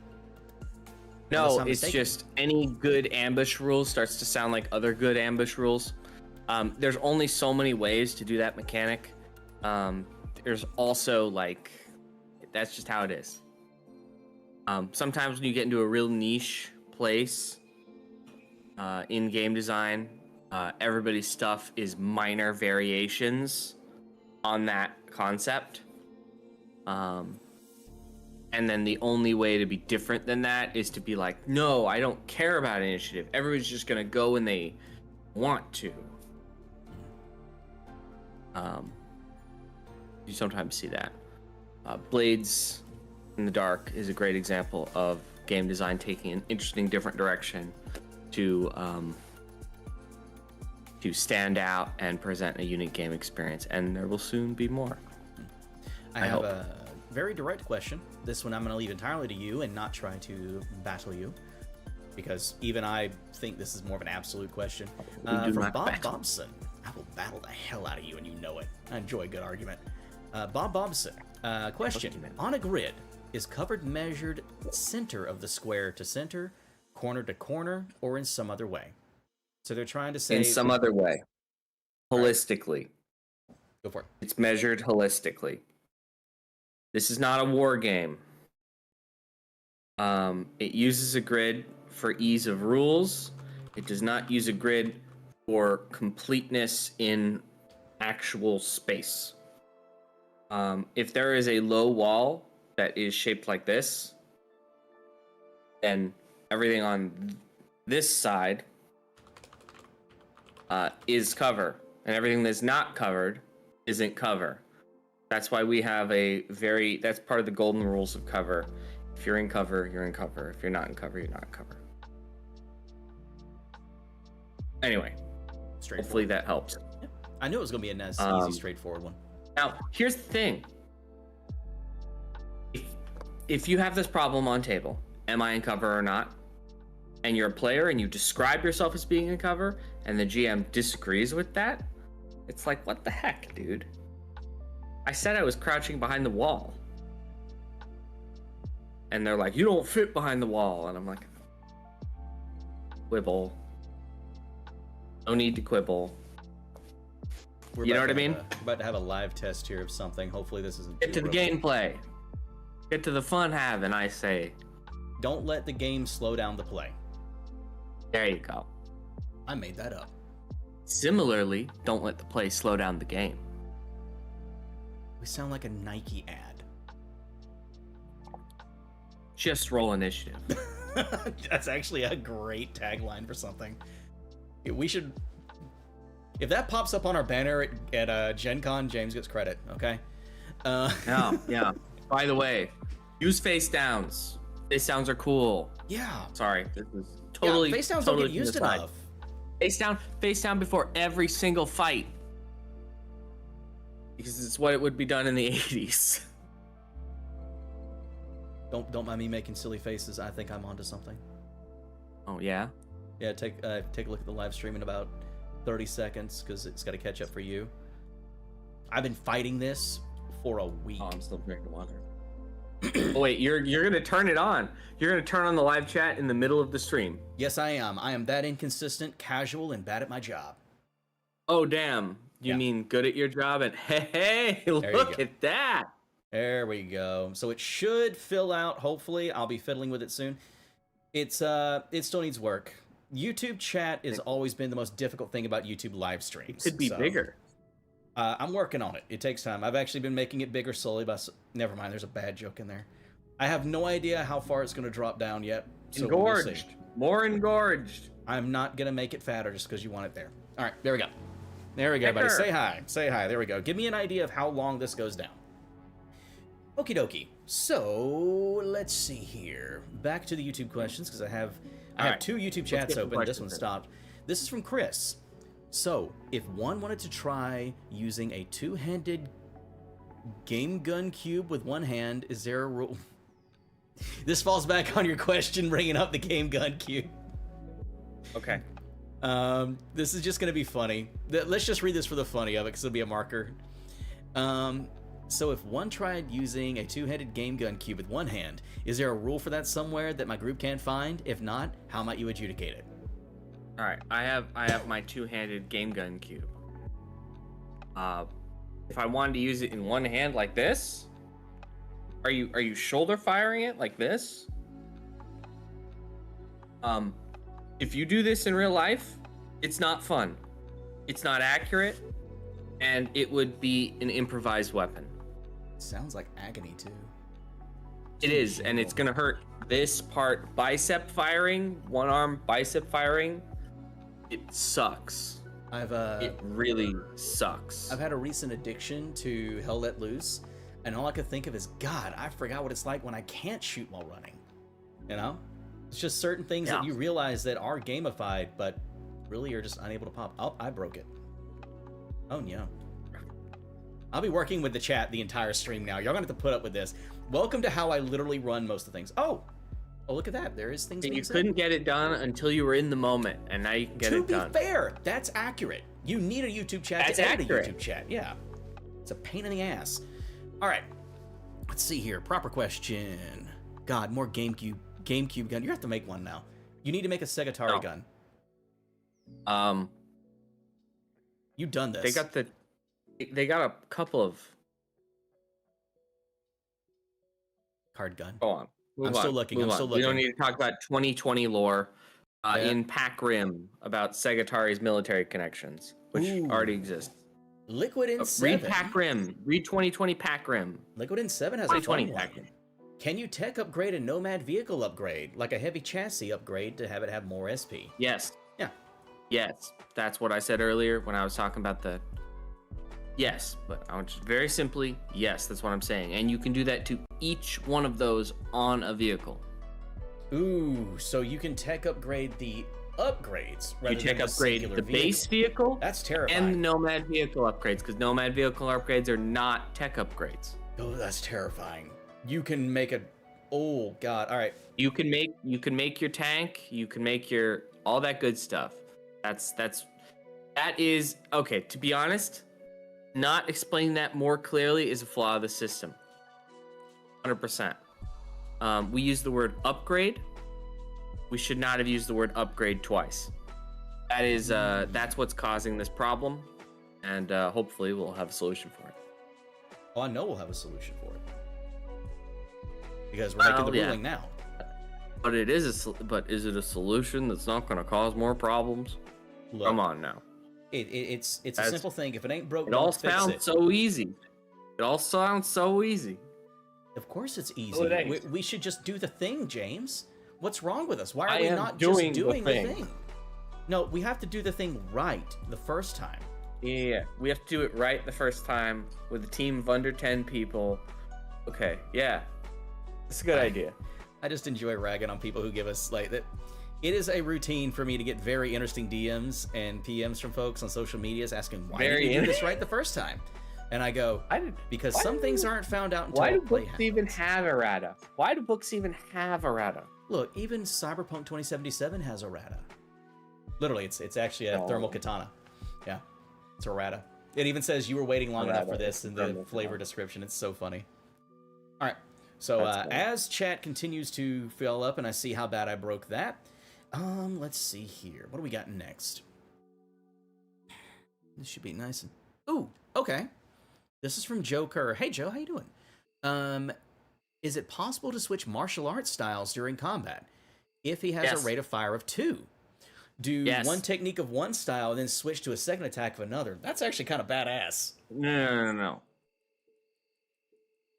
No, it's just any good ambush rule starts to sound like other good ambush rules. There's only so many ways to do that mechanic. There's also that's just how it is. Sometimes when you get into a real niche place in game design, everybody's stuff is minor variations on that concept. And then the only way to be different than that is to be like, no, I don't care about initiative. Everybody's just going to go when they want to. You sometimes see that. Blades in the Dark is a great example of game design taking an interesting, different direction to stand out and present a unique game experience. And there will soon be more. I have a very direct question. This one I'm going to leave entirely to you and not try to battle you, because even I think this is more of an absolute question. From Bob Bobson. I will battle the hell out of you, and you know it. I enjoy a good argument. Bob Bobson. Question. On a grid, is covered measured center of the square to center, corner to corner, or in some other way? So they're trying to say... In some other way. Holistically. Go for it. It's measured holistically. This is not a war game. It uses a grid for ease of rules. It does not use a grid for completeness in actual space. If there is a low wall that is shaped like this, then everything on this side is cover, and everything that's not covered isn't cover. That's why we have that's part of the golden rules of cover. If you're in cover, you're in cover. If you're not in cover, you're not in cover. Anyway, hopefully that helps. Yeah. I knew it was going to be a nice, easy, straightforward one. Now, here's the thing. If you have this problem on table, am I in cover or not? And you're a player and you describe yourself as being in cover, and the GM disagrees with that, It's like, what the heck, dude? I said I was crouching behind the wall. And they're like, you don't fit behind the wall. And I'm like, quibble. No need to quibble. You know what I mean? We're about to have a live test here of something. Hopefully this isn't Get to the gameplay. Get to the fun having, I say. Don't let the game slow down the play. There you go. I made that up. Similarly, don't let the play slow down the game. We sound like a Nike ad. Just roll initiative. That's actually a great tagline for something. We should... If that pops up on our banner at Gen Con, James gets credit, okay? Yeah. By the way, use face downs. Face downs are cool. Yeah. Sorry, this is totally. Yeah, face downs totally don't get used enough. Face down before every single fight. Because it's what it would be done in the 80s. Don't mind me making silly faces. I think I'm onto something. Oh yeah? Yeah, take a look at the live stream in about 30 seconds because it's got to catch up for you. I've been fighting this for a week. Oh, I'm still drinking water. Oh, wait, you're gonna turn it on. You're gonna turn on the live chat in the middle of the stream. Yes, I am. I am that inconsistent, casual, and bad at my job. Oh damn. You mean good at your job? And hey, look at that. There we go. So it should fill out. Hopefully, I'll be fiddling with it soon. It still needs work. YouTube chat has always been the most difficult thing about YouTube live streams. It could be bigger. I'm working on it. It takes time. I've actually been making it bigger slowly. Never mind, there's a bad joke in there. I have no idea how far it's going to drop down yet. So Engorged. We'll see. More engorged. I'm not going to make it fatter just because you want it there. All right, there we go. There we go, buddy. Say hi. Say hi. There we go. Give me an idea of how long this goes down. Okie dokie. So, let's see here. Back to the YouTube questions, because I have two YouTube chats open. This one stopped. This is from Chris. So, if one wanted to try using a two-handed game gun cube with one hand, is there a rule? This falls back on your question, bringing up the game gun cube. Okay. This is just going to be funny. Let's just read this for the funny of it, because it'll be a marker. So if one tried using a two-handed game gun cube with one hand, is there a rule for that somewhere that my group can't find? If not, how might you adjudicate it? All right, I have my two-handed game gun cube. If I wanted to use it in one hand like this, are you shoulder firing it like this? If you do this in real life, it's not fun. It's not accurate, and it would be an improvised weapon. Sounds like agony too. It is, and it's gonna hurt this part. Bicep firing, one arm bicep firing. It sucks. It really sucks. I've had a recent addiction to Hell Let Loose, and all I could think of is, God, I forgot what it's like when I can't shoot while running. You know? It's just certain things that you realize that are gamified, but really you're just unable to pop. Oh, I broke it. Oh, no. I'll be working with the chat the entire stream now. Y'all gonna have to put up with this. Welcome to how I literally run most of the things. Oh, look at that. There is things. You couldn't get it done until you were in the moment, and now you can get it done. To be fair, that's accurate. You need a YouTube chat to edit a YouTube chat. Yeah, it's a pain in the ass. All right, let's see here. Proper question. God, more GameCube gun. You have to make one now. You need to make a Segatari gun. You've done this. They got a couple of card gun. Go on. I'm still looking. We don't need to talk about 2020 lore in Pack Rim about Segatari's military connections, which already exists. Liquid in 7. Read Pack Rim. Read 2020 Pack Rim. Liquid in 7 has a fun one. Can you tech upgrade a Nomad vehicle upgrade, like a heavy chassis upgrade, to have it have more SP? Yes. Yeah. Yes. That's what I said earlier when I was talking about the... Yes, but I want very simply, yes, that's what I'm saying. And you can do that to each one of those on a vehicle. Ooh, so you can tech upgrade the upgrades rather you tech upgrade the base vehicle. That's terrifying. And the Nomad vehicle upgrades, because Nomad vehicle upgrades are not tech upgrades. Oh, that's terrifying. You can make a... Oh, God. All right. You can make your tank. You can make your... All that good stuff. That's That is okay. To be honest, not explaining that more clearly is a flaw of the system. 100%. We use the word upgrade. We should not have used the word upgrade twice. That is, that's what's causing this problem, and hopefully we'll have a solution for it. Well, I know we'll have a solution for it because we're making the ruling now. But but is it a solution that's not going to cause more problems? Look, come on now. It's a simple thing. If it ain't broke, it all sounds so easy. It all sounds so easy. Of course it's easy. We should just do the thing, James. What's wrong with us? Why are we not just doing the thing? No, we have to do the thing right the first time. Yeah, we have to do it right the first time with a team of under 10 people. Okay, yeah. It's a good idea. I just enjoy ragging on people who give us, like, that. It is a routine for me to get very interesting DMs and PMs from folks on social medias asking, why did you do this right the first time? And I go, because some things aren't found out until why do books even have errata? Why do books even have errata? Look, even Cyberpunk 2077 has errata. Literally, it's actually a thermal katana. Yeah, it's errata. It even says you were waiting long enough for this in the flavor description. It's so funny. All right, so as chat continues to fill up and I see how bad I broke that, let's see here. What do we got next? This should be nice and... Ooh, okay. This is from Joe Kerr. Hey, Joe, how you doing? Is it possible to switch martial arts styles during combat if he has a rate of fire of 2? Do one technique of one style and then switch to a second attack of another? That's actually kind of badass. No.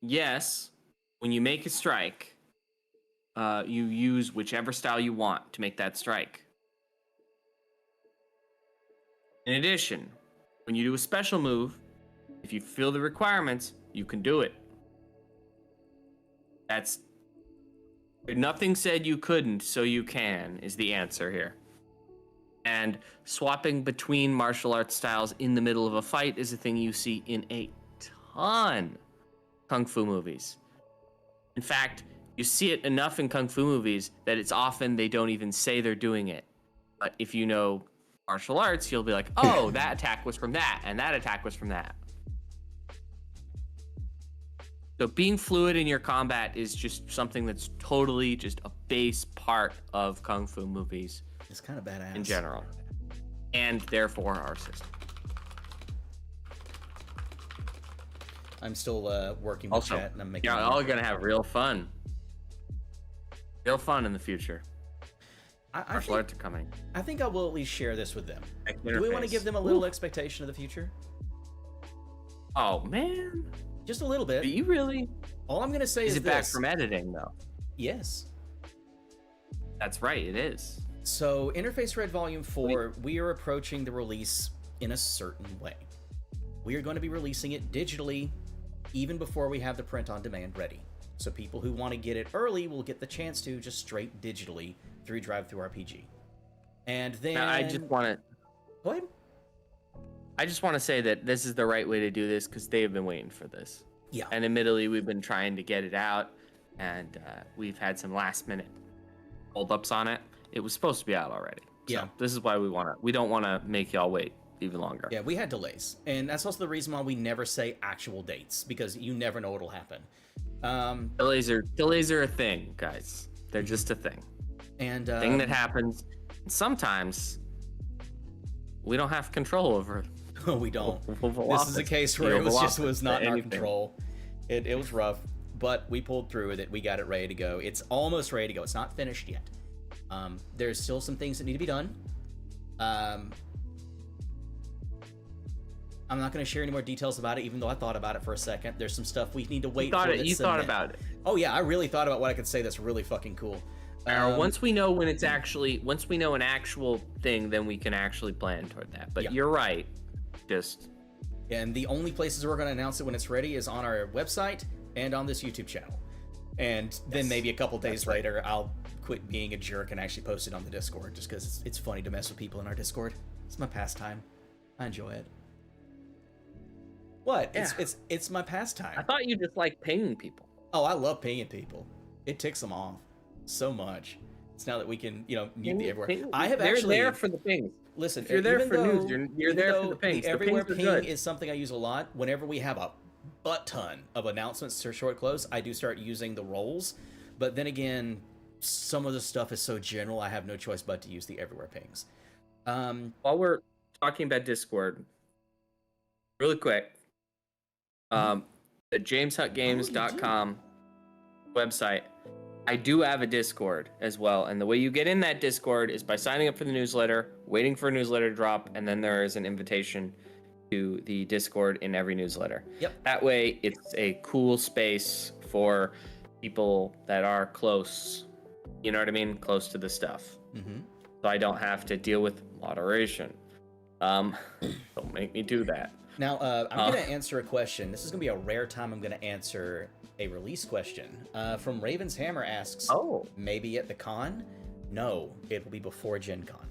Yes, when you make a strike, you use whichever style you want to make that strike. In addition, when you do a special move, if you feel the requirements, you can do it. That's... Nothing said you couldn't, so you can, is the answer here. And swapping between martial arts styles in the middle of a fight is a thing you see in a ton of kung fu movies. In fact, you see it enough in kung fu movies that it's often they don't even say they're doing it. But if you know martial arts, you'll be like, oh, that attack was from that, and that attack was from that. So being fluid in your combat is just something that's totally just a base part of kung fu movies. It's kind of badass. In general. And therefore our system. I'm still working with chat and I'm making... You're all going to have real fun. Real fun in the future. Martial arts are coming. I think I will at least share this with them. Do we want to give them a little expectation of the future? Oh, man. Just a little bit. Do you really? All I'm going to say is it back from editing, though? Yes. That's right, it is. So, Interface Red Volume 4, we are approaching the release in a certain way. We are going to be releasing it digitally even before we have the print-on-demand ready. So people who want to get it early will get the chance to just straight digitally through DriveThruRPG. And then... Now, I just want to... Go ahead. I just want to say that this is the right way to do this because they have been waiting for this. Yeah. And admittedly, we've been trying to get it out, and we've had some last-minute hold-ups on it. It was supposed to be out already. So yeah. This is why we don't want to make y'all wait even longer. Yeah, we had delays. And that's also the reason why we never say actual dates, because you never know what'll happen. Delays are a thing, guys. They're just a thing. And thing that happens. Sometimes we don't have control over it. No, we don't. This is a case where it was not in our control. It was rough, but we pulled through with it. We got it ready to go. It's almost ready to go. It's not finished yet. There's still some things that need to be done. I'm not going to share any more details about it, even though I thought about it for a second. There's some stuff we need to wait for. You thought about it. Oh yeah, I really thought about what I could say that's really fucking cool. Once we know when it's actually, once we know an actual thing, then we can actually plan toward that. But you're right. And the only places we're going to announce it when it's ready is on our website and on this YouTube channel. And then maybe a couple days later, I'll quit being a jerk and actually post it on the Discord, just because it's funny to mess with people in our Discord. It's my pastime. I enjoy it. What? Yeah. It's my pastime. I thought you just like pinging people. Oh, I love pinging people. It ticks them off so much. It's now that we can, mute the everywhere. They're there for the pings. listen, If you're there even for though, news, you're even there though for the pings. The The everywhere pings are ping good. is something I use a lot. Whenever we have a butt ton of announcements to short close, I do start using the rolls. But then again, some of the stuff is so general, I have no choice but to use the everywhere pings. While we're talking about Discord, really quick, the jameshuttgames.com website, I do have a Discord as well, and the way you get in that Discord is by signing up for the newsletter, waiting for a newsletter to drop, and then there is an invitation to the Discord in every newsletter. Yep. That way, it's a cool space for people that are close, you know what I mean? Close to the stuff. Mm-hmm. So I don't have to deal with moderation. Don't make me do that. Now, I'm going to answer a question. This is going to be a rare time I'm going to answer a release question. From Raven's Hammer asks, maybe at the con? No, it will be before Gen Con.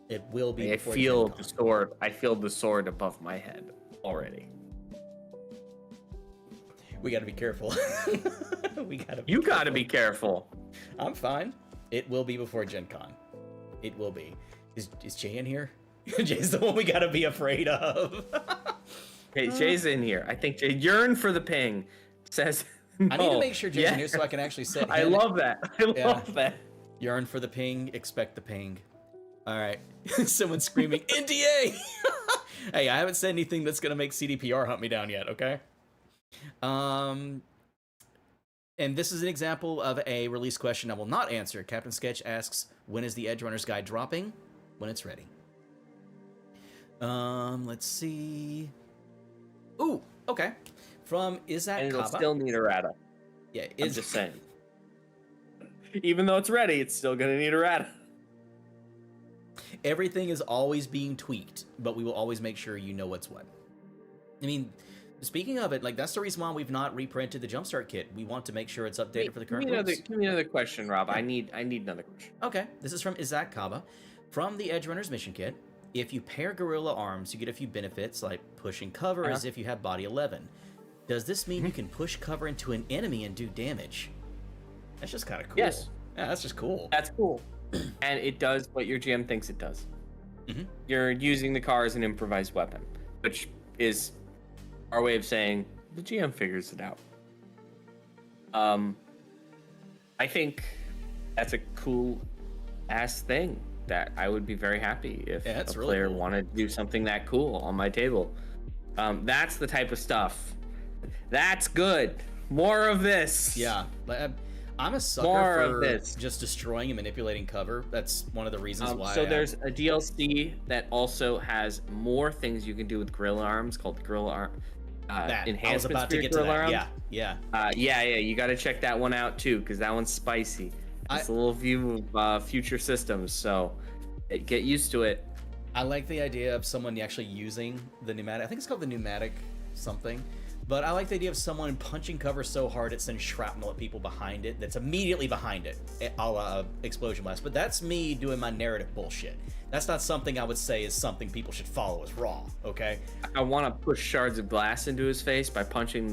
It will be before Gen Con. The sword. I feel the sword above my head already. We got to be careful. You got to be careful. I'm fine. It will be before Gen Con. It will be. Is Jay in here? Jay's the one we got to be afraid of. Hey, Jay's in here. I think Jay yearn for the ping. Says no. I need to make sure Jay's in here so I can actually set him. I love that. I love that. Yearn for the ping. Expect the ping. All right. Someone's screaming NDA. Hey, I haven't said anything that's gonna make CDPR hunt me down yet. Okay. And this is an example of a release question I will not answer. Captain Sketch asks, when is the Edgerunners guide dropping? When it's ready. Let's see. Ooh, okay. From Isaac And it'll Kaba. still need errata. Yeah, I'm just saying. Even though it's ready, it's still gonna need errata. Everything is always being tweaked, but we will always make sure you know what's what. I mean, speaking of it, like that's the reason why we've not reprinted the Jumpstart kit. We want to make sure it's updated for the current rules. Give me another question, Rob. I need another question. Okay, this is from Isaac Kaba. From the Edgerunners mission kit, if you pair gorilla arms, you get a few benefits like pushing cover as if you have body 11. Does this mean you can push cover into an enemy and do damage? That's just kind of cool. Yes. Yeah, that's just cool. That's cool. And it does what your GM thinks it does. You're using the car as an improvised weapon, which is our way of saying the GM figures it out. I think that's a cool ass thing that I would be very happy if a player wanted to do something that cool on my table. That's the type of stuff. That's good. More of this. Yeah. I'm a sucker for just destroying and manipulating cover. That's one of the reasons why. So there's a DLC that also has more things you can do with gorilla arms called gorilla arm. Enhancements I was about to get to that. Arms. Yeah. You got to check that one out too, because that one's spicy. It's a little view of future systems, so get used to it. I like the idea of someone actually using the pneumatic. I think it's called the pneumatic something. But I like the idea of someone punching cover so hard it sends shrapnel at people behind it that's immediately behind it, a la Explosion Blast. But that's me doing my narrative bullshit. That's not something I would say is something people should follow as raw, okay? I want to push shards of glass into his face by punching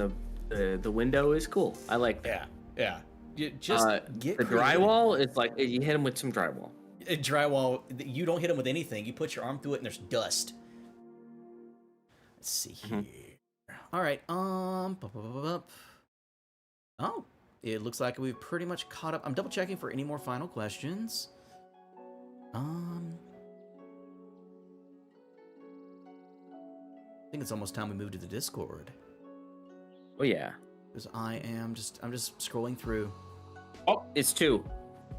the window is cool. I like that. Yeah. You just get the drywall is like, you hit him with some drywall. Drywall, you don't hit him with anything. You put your arm through it and there's dust. Let's see here. All right. Oh, it looks like we've pretty much caught up. I'm double checking for any more final questions. I think it's almost time we move to the Discord. Oh yeah. Because I'm just scrolling through. Oh, it's 2.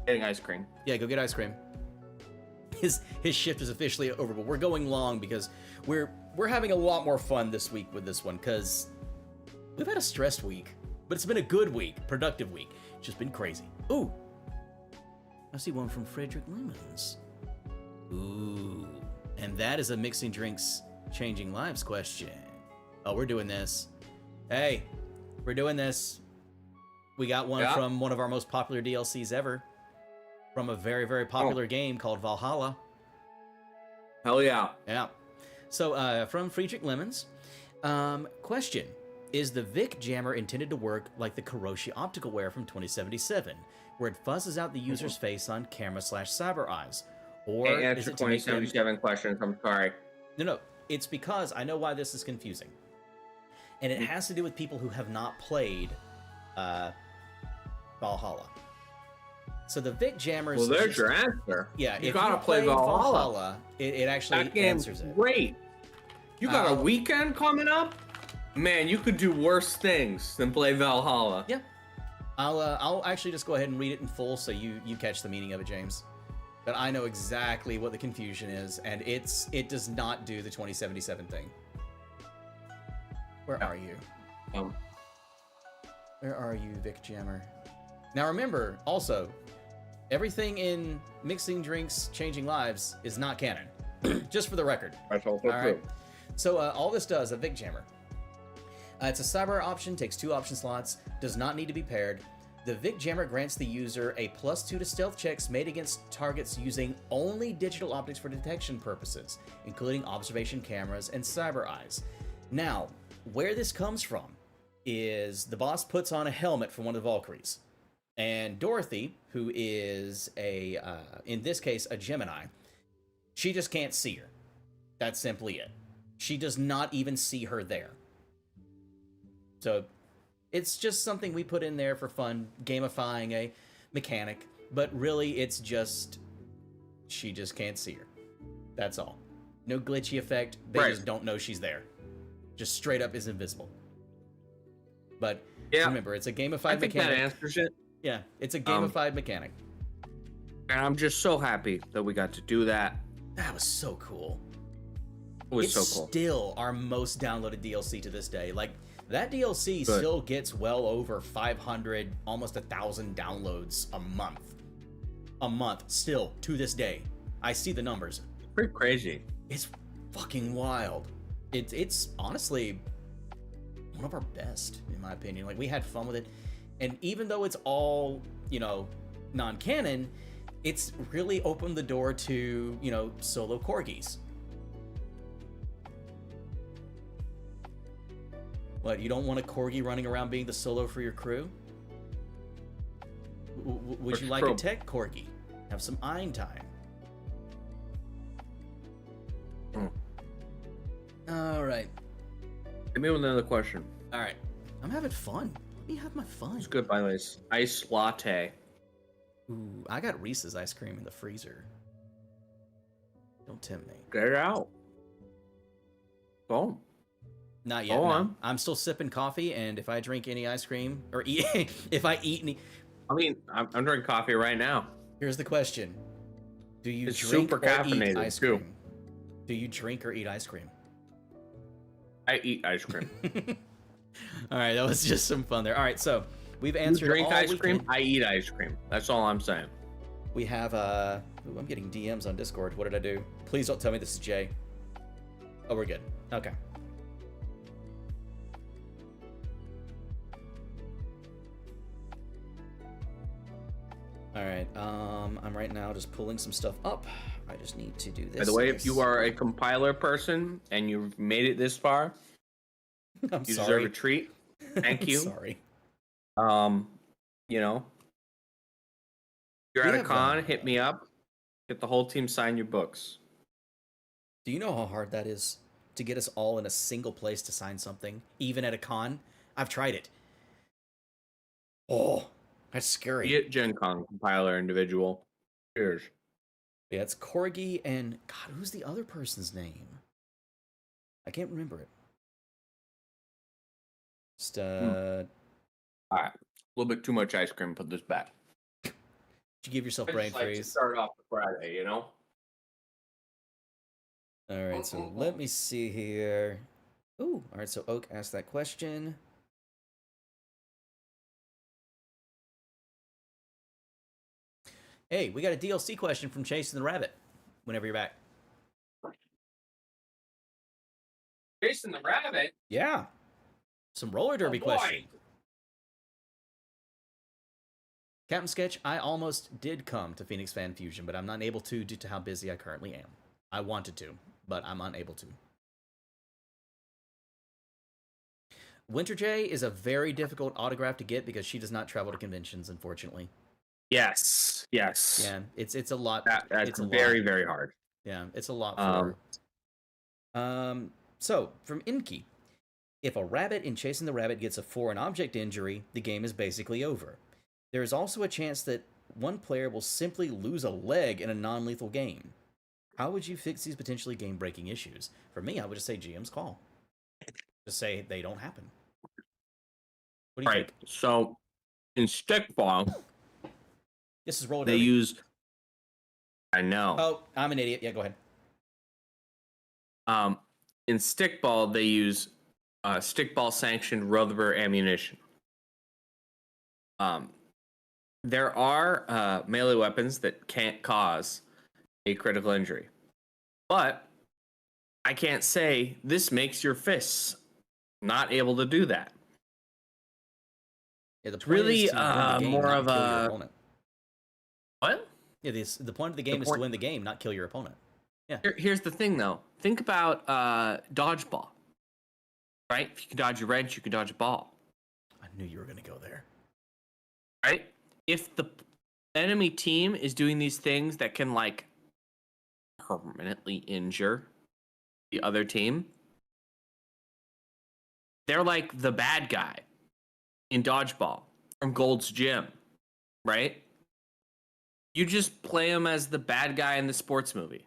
Getting ice cream. Yeah, go get ice cream. His shift is officially over, but we're going long because we're having a lot more fun this week with this one because we've had a stressed week, but it's been a good week, productive week. It's just been crazy. Ooh, I see one from Frederick Lemons. Ooh, and that is a mixing drinks, changing lives question. Oh, we're doing this. Hey, we're doing this. We got one from one of our most popular DLCs ever. From a very, very popular game called Valhalla. Hell yeah. Yeah. So, from Friedrich Lemons, question. Is the Vic Jammer intended to work like the Kiroshi optical wear from 2077, where it fuzzes out the user's face on camera/cyber eyes? Or Hey, is answer it to make them... 2077 questions. I'm sorry. No, it's because I know why this is confusing. And it has to do with people who have not played Valhalla. So the Vic Jammers... Well, there's your answer. Yeah, you if gotta you play Valhalla, it actually answers it. Great. You got a weekend coming up? Man, you could do worse things than play Valhalla. Yeah. I'll actually just go ahead and read it in full so you catch the meaning of it, James. But I know exactly what the confusion is, and it does not do the 2077 thing. Where are you? Where are you, Vic Jammer? Now remember, also, everything in Mixing Drinks, Changing Lives is not canon. Just for the record. That's also true. Right? So all this does, a Vic Jammer. It's a Cyberware option, takes 2 option slots, does not need to be paired. The Vic Jammer grants the user a +2 to stealth checks made against targets using only digital optics for detection purposes, including observation cameras and cyber eyes. Now, where this comes from is the boss puts on a helmet for one of the Valkyries. And Dorothy, who is in this case, a Gemini, she just can't see her. That's simply it. She does not even see her there. So it's just something we put in there for fun, gamifying a mechanic, but really it's just, she just can't see her. That's all. No glitchy effect. They just don't know she's there. Just straight up is invisible. But remember, it's a gamified mechanic. I think that answers it. Yeah, it's a gamified mechanic. And I'm just so happy that we got to do that. That was so cool. It was so cool. It's still our most downloaded DLC to this day. Like, that DLC still gets well over 500, almost 1,000 downloads a month. A month, still, to this day. I see the numbers. Pretty crazy. It's fucking wild. It's honestly one of our best, in my opinion. Like, we had fun with it. And even though it's all, non-canon, it's really opened the door to, solo corgis. What, you don't want a corgi running around being the solo for your crew? Would you like a tech corgi? Have some eyeing time. All right. Hit me with another question. All right. I'm having fun. Let me have my fun. It's good, by the way. Ice latte. Ooh, I got Reese's ice cream in the freezer. Don't tempt me. Get it out. Boom. Not yet. No. I'm still sipping coffee, and if I drink any ice cream or if I eat any, I'm drinking coffee right now. Here's the question: do you drink super caffeinated, or eat ice cream? Do you drink or eat ice cream? I eat ice cream. All right, that was just some fun there. All right, so we've answered. You drink ice cream. I eat ice cream. That's all I'm saying. We have ooh, I'm getting DMs on Discord. What did I do? Please don't tell me this is Jay. Oh, we're good. Okay. All right, I'm right now just pulling some stuff up. I just need to do this. By the way, if you are a compiler person and you've made it this far, you deserve a treat. Thank you. Sorry. You're at a con, hit me up. Get the whole team sign your books. Do you know how hard that is to get us all in a single place to sign something, even at a con? I've tried it. Oh, that's scary. Get Gen Con compiler individual. Cheers. Yeah, it's Corgi and God, who's the other person's name? I can't remember it. Just all right, a little bit too much ice cream. Put this back. Did you give yourself brain freeze? To start off the Friday, All right, so let me see here. Ooh, all right, so Oak asked that question. Hey, we got a DLC question from Chasing the Rabbit. Whenever you're back. Chasing the Rabbit? Yeah. Some roller derby question. Captain Sketch, I almost did come to Phoenix Fan Fusion, but I'm not able to due to how busy I currently am. I wanted to, but I'm unable to. Winter J is a very difficult autograph to get because she does not travel to conventions, unfortunately. Yes. Yeah, it's a lot. That's it's a very, lot. very hard. Yeah, it's a lot for her. So from Inky, if a rabbit in Chasing the Rabbit gets a 4 in object injury, the game is basically over. There is also a chance that one player will simply lose a leg in a non-lethal game. How would you fix these potentially game-breaking issues? For me, I would just say GM's call. Just say they don't happen. What do you think? So in stickball, This is roll they derby. use. I know. Oh, I'm an idiot. Yeah, go ahead. In stickball, they use stickball sanctioned rubber ammunition. There are melee weapons that can't cause a critical injury, but I can't say this makes your fists not able to do that. Yeah, the point Really, is to win the game, more not of kill your a opponent. what? Yeah, the point of the game is to win the game, not kill your opponent. Yeah. Here's the thing, though. Think about dodgeball. Right? If you can dodge a wrench, you can dodge a ball. I knew you were going to go there. Right? If the enemy team is doing these things that can like permanently injure the other team, they're like the bad guy in dodgeball from Gold's Gym, right? You just play them as the bad guy in the sports movie.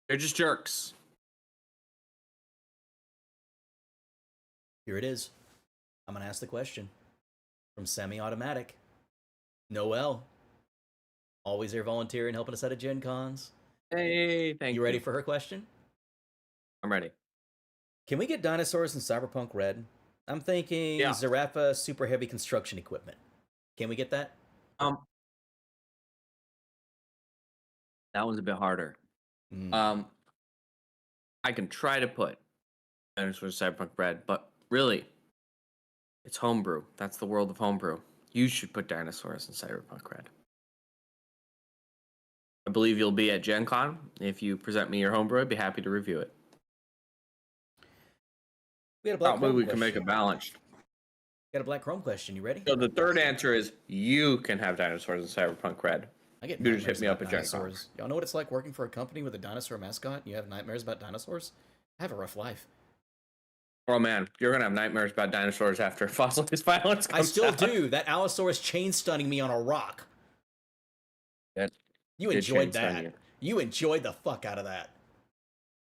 They're just jerks. Here it is. I'm going to ask the question. From Semi-Automatic. Noel. Always there volunteering, helping us out at Gen Cons. Hey, thank you. You ready for her question? I'm ready. Can we get dinosaurs in Cyberpunk Red? I'm thinking Zarafa super heavy construction equipment. Can we get that? That one's a bit harder. I can try to put dinosaurs in Cyberpunk Red, but really, it's homebrew. That's the world of homebrew. You should put dinosaurs in Cyberpunk Red. I believe you'll be at Gen Con. If you present me your homebrew, I'd be happy to review it. We had a Black Chrome we question. can make it balanced. Got a Black Chrome question. You ready? So the third answer is you can have dinosaurs in Cyberpunk Red. I get you just hit me up at Gen Con. dinosaurs. Y'all know what it's like working for a company with a dinosaur mascot? You have nightmares about dinosaurs? I have a rough life. Oh man, you're gonna have nightmares about dinosaurs after Fossilized Violence comes I still out. do. That Allosaurus chain stunning me on a rock. You enjoyed that. You enjoyed the fuck out of that.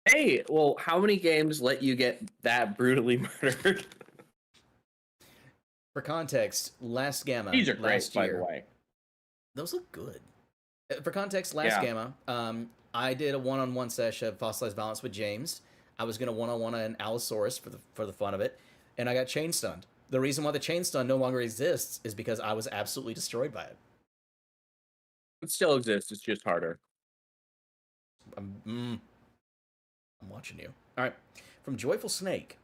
Hey, well, how many games let you get that brutally murdered? For context, Last Gamma. These are great, last year, by the way. Those look good. For context, Last Gamma, I did a one-on-one session of Fossilized Violence with James. I was going to one-on-one an Allosaurus for the fun of it, and I got chain stunned. The reason why the chain stun no longer exists is because I was absolutely destroyed by it. It still exists. It's just harder. I'm watching you. All right. From Joyful Snake.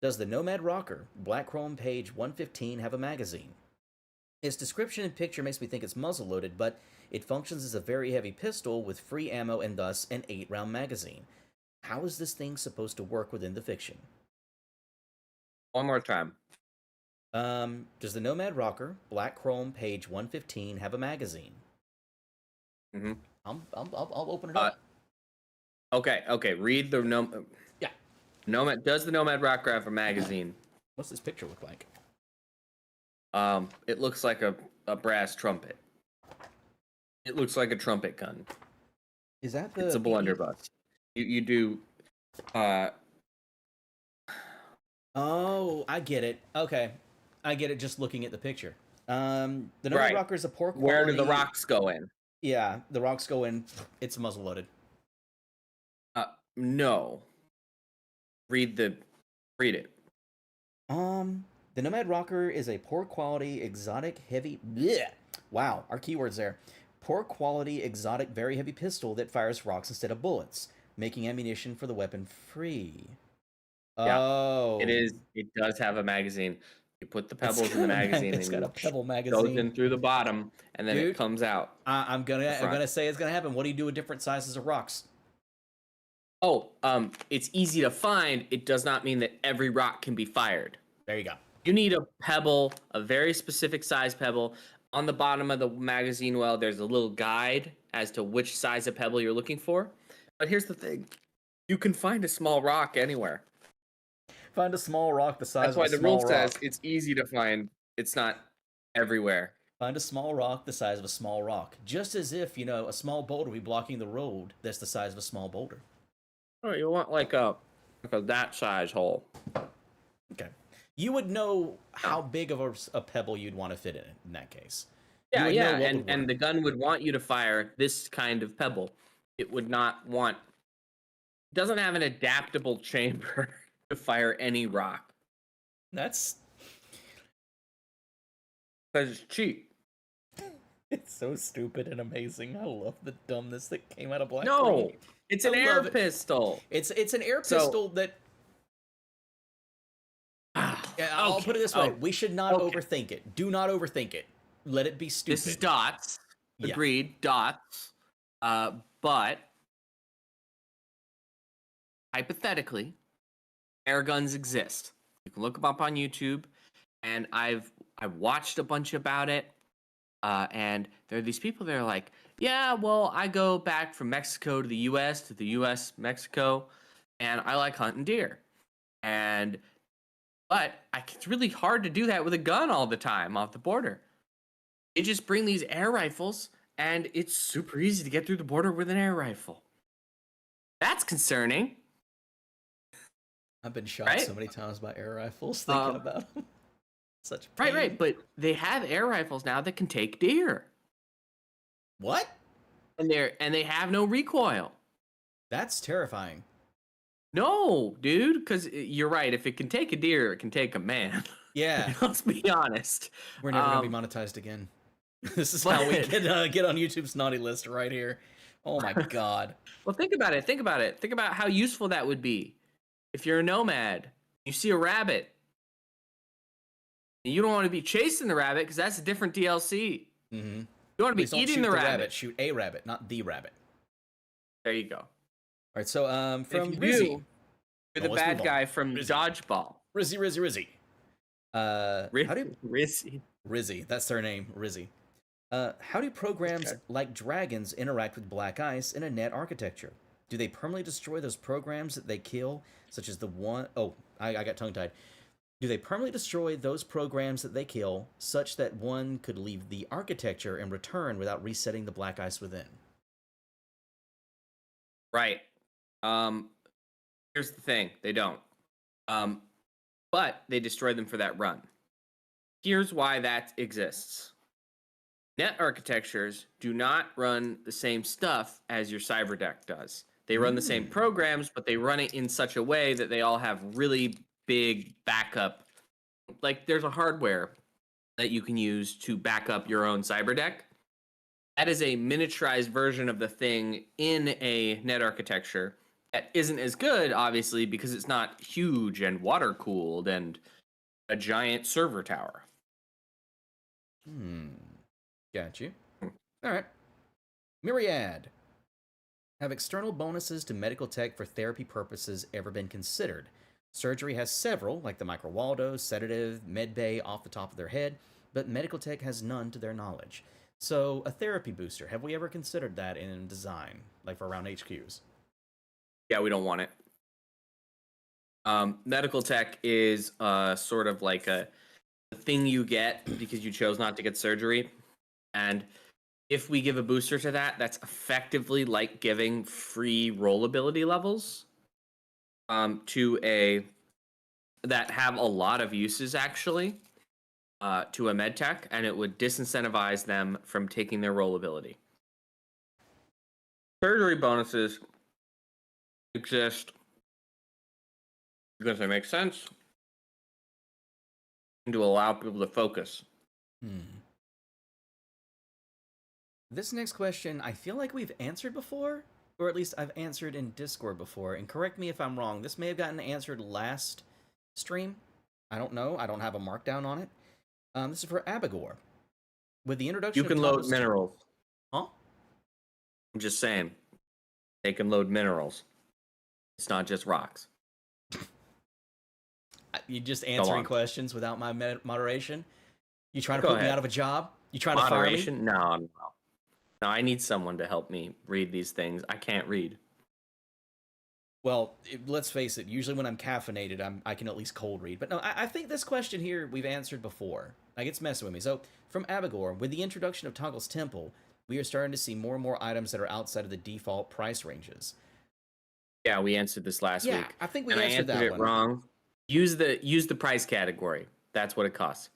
Does the Nomad Rocker, Black Chrome page 115, have a magazine? Its description and picture makes me think it's muzzle-loaded, but it functions as a very heavy pistol with free ammo and thus an 8-round magazine. How is this thing supposed to work within the fiction? One more time. Does the Nomad Rocker, Black Chrome page 115, have a magazine? Mm-hmm. I'll open it up. Okay. Read the Nomad. Does the Nomad Rocker have a magazine? What's this picture look like? It looks like a brass trumpet. It looks like a trumpet gun. Is that the? It's a blunderbuss. You do. Oh, I get it. Okay, I get it. Just looking at the picture. The Nomad Rocker is a poor quality. Where do the rocks go in? Yeah, the rocks go in. It's muzzle loaded. No. Read it. The Nomad Rocker is a poor quality, exotic, heavy. Bleh. Wow, our keywords there. Poor quality, exotic, very heavy pistol that fires rocks instead of bullets, making ammunition for the weapon free. Yeah, oh, it is. It does have a magazine. You put the pebbles in the magazine. It's got a pebble magazine. Goes in through the bottom, and then it comes out. I'm gonna say it's gonna happen. What do you do with different sizes of rocks? Oh, it's easy to find. It does not mean that every rock can be fired. There you go. You need a pebble, a very specific size pebble. On the bottom of the magazine well, there's a little guide as to which size of pebble you're looking for. But here's the thing. You can find a small rock anywhere. Find a small rock the size That's why of a the rule small rock. says it's easy to find. It's not everywhere. Find a small rock the size of a small rock. Just as if, a small boulder would be blocking the road that's the size of a small boulder. Oh, you want like a that size hole. Okay. You would know how big of a pebble you'd want to fit in that case. Yeah, and the gun would want you to fire this kind of pebble. It would not want... It doesn't have an adaptable chamber to fire any rock. That's... Because it's cheap. It's so stupid and amazing. I love the dumbness that came out of Black No, Crane. it's an air pistol. It's an air pistol that... I'll put it this way. We should not overthink it. Do not overthink it. Let it be stupid. This is dots. Agreed, dots. But hypothetically, air guns exist. You can look them up on YouTube, and I've watched a bunch about it. And there are these people that are like, yeah, well, I go back from Mexico to the U.S., Mexico, and I like hunting deer. But it's really hard to do that with a gun all the time off the border. They just bring these air rifles, and it's super easy to get through the border with an air rifle. That's concerning. I've been shot so many times by air rifles thinking about them. Such pain. Right. But they have air rifles now that can take deer. What? And they have no recoil. That's terrifying. No, dude, because you're right. If it can take a deer, it can take a man. Yeah. Let's be honest. We're never going to be monetized again. This is how we get on YouTube's naughty list right here. Oh my God. Well, think about it. Think about how useful that would be. If you're a nomad, you see a rabbit. You don't want to be chasing the rabbit because that's a different DLC. Mm-hmm. You want to be eating the rabbit. Shoot a rabbit, not the rabbit. There you go. All right, so from Rizzy. You're the bad guy from Dodgeball. Rizzy. Rizzy, that's their name, Rizzy. How do programs like dragons interact with black ice in a net architecture? Do they permanently destroy those programs that they kill, such as the one... Oh, I got tongue-tied. Do they permanently destroy those programs that they kill, such that one could leave the architecture and return without resetting the black ice within? Right. Here's the thing. They don't. But they destroy them for that run. Here's why that exists. Net architectures do not run the same stuff as your cyber deck does. They run the same programs, but they run it in such a way that they all have really big backup. Like, there's a hardware that you can use to back up your own cyber deck. That is a miniaturized version of the thing in a net architecture that isn't as good, obviously, because it's not huge and water-cooled and a giant server tower. Got you. All right. Myriad. Have external bonuses to medical tech for therapy purposes ever been considered? Surgery has several, like the Micro Waldo, Sedative, Medbay off the top of their head, but medical tech has none to their knowledge. So, a therapy booster, have we ever considered that in design, like for around HQs? Yeah, we don't want it. Medical tech is sort of like a thing you get because you chose not to get surgery. And if we give a booster to that, that's effectively like giving free roll ability levels that have a lot of uses, actually, to a med tech, and it would disincentivize them from taking their roll ability. Surgery bonuses exist because they make sense and to allow people to focus. This next question, I feel like we've answered before, or at least I've answered in Discord before, and correct me if I'm wrong. This may have gotten answered last stream. I don't know. I don't have a markdown on it. This is for Abigor. With the introduction You can load minerals. Huh? I'm just saying. They can load minerals. It's not just rocks. You just answering questions without my moderation? You trying to Go put me ahead. out of a job? You trying to fire me? No. No, I need someone to help me read these things. I can't read. Well, let's face it. Usually when I'm caffeinated, I can at least cold read. But no, I think this question here we've answered before. Like, it's messing with me. So, from Abigor, with the introduction of Toggle's Temple, we are starting to see more and more items that are outside of the default price ranges. Yeah, we answered this last week. Yeah, I think we answered that it one. Wrong. Use the price category. That's what it costs.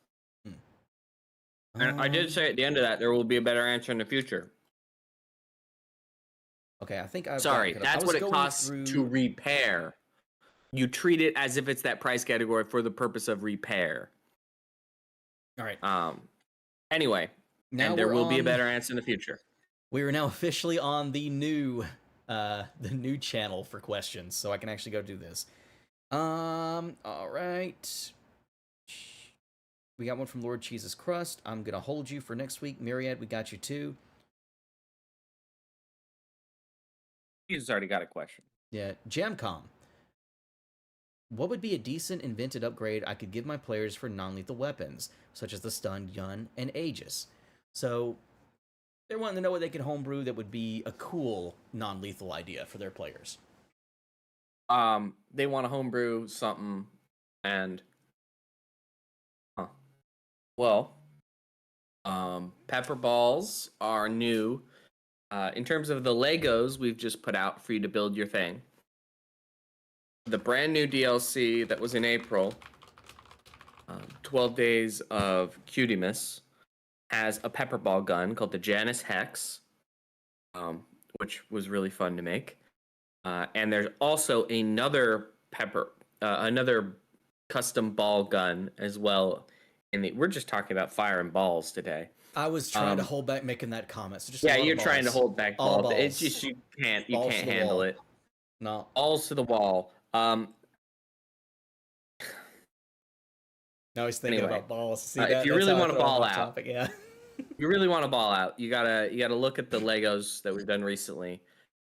And I did say at the end of that there will be a better answer in the future. Okay, I think I've Sorry, that's what it costs to repair. You treat it as if it's that price category for the purpose of repair. All right. Anyway, now and there will be a better answer in the future. We are now officially on the new channel for questions, so I can actually go do this. All right. We got one from Lord Cheese's Crust. I'm gonna hold you for next week. Myriad, we got you too. He's already got a question. Yeah, Jamcom. What would be a decent invented upgrade I could give my players for non-lethal weapons, such as the Stun, Yun, and Aegis? So, they're wanting to know what they can homebrew that would be a cool non-lethal idea for their players. They want to homebrew something, and pepper balls are new. In terms of the Legos we've just put out for you to build your thing, the brand new DLC that was in April, 12 Days of Cutimus, has a pepper ball gun called the Janus Hex, which was really fun to make. And there's also another another custom ball gun as well. We're just talking about fire and balls today. I was trying to hold back making that comment. So just you're trying to hold back balls. It's just you can't handle it. No. Balls to the wall. Now he's thinking about balls. See, if you really want to ball out, topic, yeah. you really want to ball out, you gotta look at the Legos that we've done recently,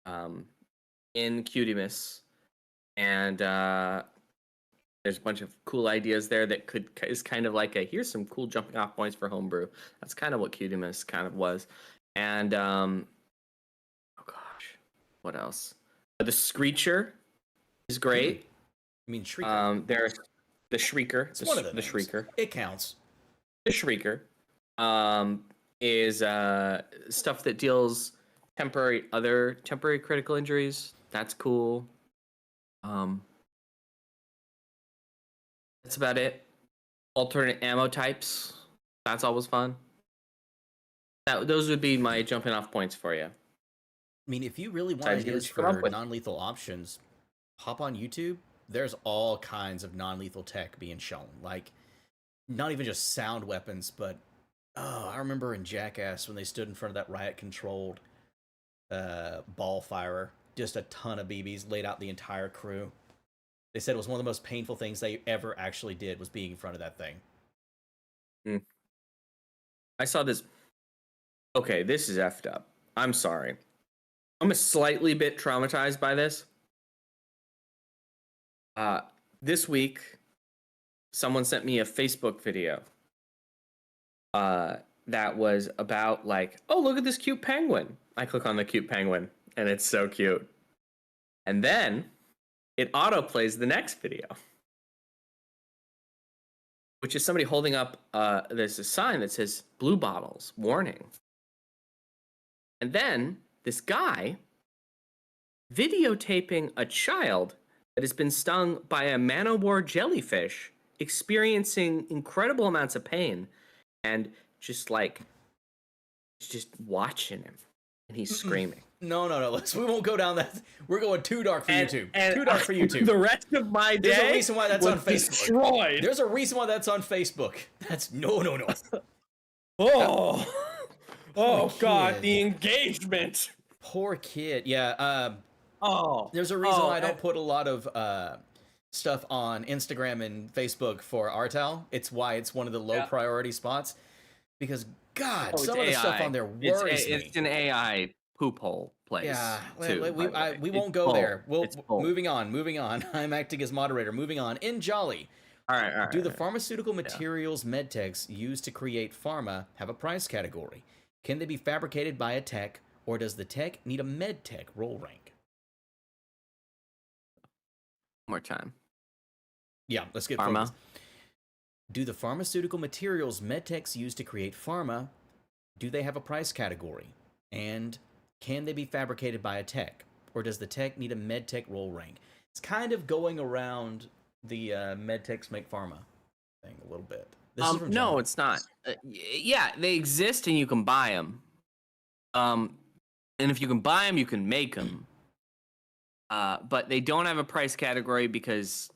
in Cutimus, and there's a bunch of cool ideas there that is kind of like here's some cool jumping off points for homebrew. That's kind of what Cutimus kind of was, and oh gosh, what else? The Screecher is great. I mean, Shrieker. There's the Shrieker. It's one of them. The Shrieker. It counts. The Shrieker is stuff that deals temporary critical injuries. That's cool. That's about it. Alternate ammo types. That's always fun. Those would be my jumping off points for you. I mean, if you really want ideas for non-lethal options, hop on YouTube. There's all kinds of non-lethal tech being shown. Like, not even just sound weapons, but I remember in Jackass when they stood in front of that riot-controlled ball firer, just a ton of BBs laid out the entire crew. They said it was one of the most painful things they ever actually did was being in front of that thing. I saw this. Okay, this is effed up. I'm sorry. I'm a slightly bit traumatized by this. This week, someone sent me a Facebook video that was about oh, look at this cute penguin. I click on the cute penguin, and it's so cute. And then it autoplays the next video, which is somebody holding up, there's a sign that says blue bottles, warning. And then this guy videotaping a child that has been stung by a man-o'-war jellyfish, experiencing incredible amounts of pain, and just watching him, and he's screaming. No. We won't go down that. We're going too dark for YouTube. Too dark for YouTube. The rest of my day. There's a reason why that's on Facebook. Destroyed. There's a reason why that's on Facebook. That's no. Oh God, the engagement. Poor kid. Yeah. Oh. There's a reason why I don't put a lot of stuff on Instagram and Facebook for Artal. It's why it's one of the low priority spots. Because God, some of the stuff on there worries me. It's an AI poop hole place. Yeah, too, we It's won't go both. there. It's both. Moving on, moving on. I'm acting as moderator. Moving on. In Jolly, All right. do the pharmaceutical materials medtechs used to create pharma have a price category? Can they be fabricated by a tech, or does the tech need a medtech role rank? One more time. Yeah, let's get Pharma. focused. Do the pharmaceutical materials medtechs used to create pharma, do they have a price category? And can they be fabricated by a tech? Or does the tech need a medtech role rank? It's kind of going around the medtechs make pharma thing a little bit. This is from No, John. it's not. Yeah, they exist and you can buy them. And if you can buy them, you can make them. But they don't have a price category because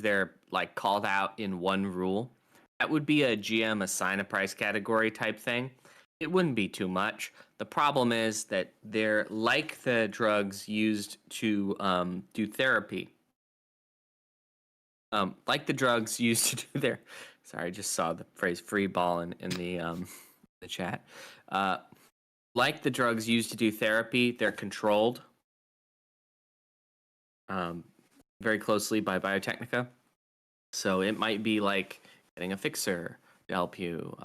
they're like called out in one rule. That would be a GM assign a price category type thing. It wouldn't be too much. The problem is that they're like the drugs used to do therapy. Like the drugs used to do their. Sorry, I just saw the phrase "free ball" in the chat. Like the drugs used to do therapy, they're controlled very closely by Biotechnica. So it might be like getting a fixer to help you,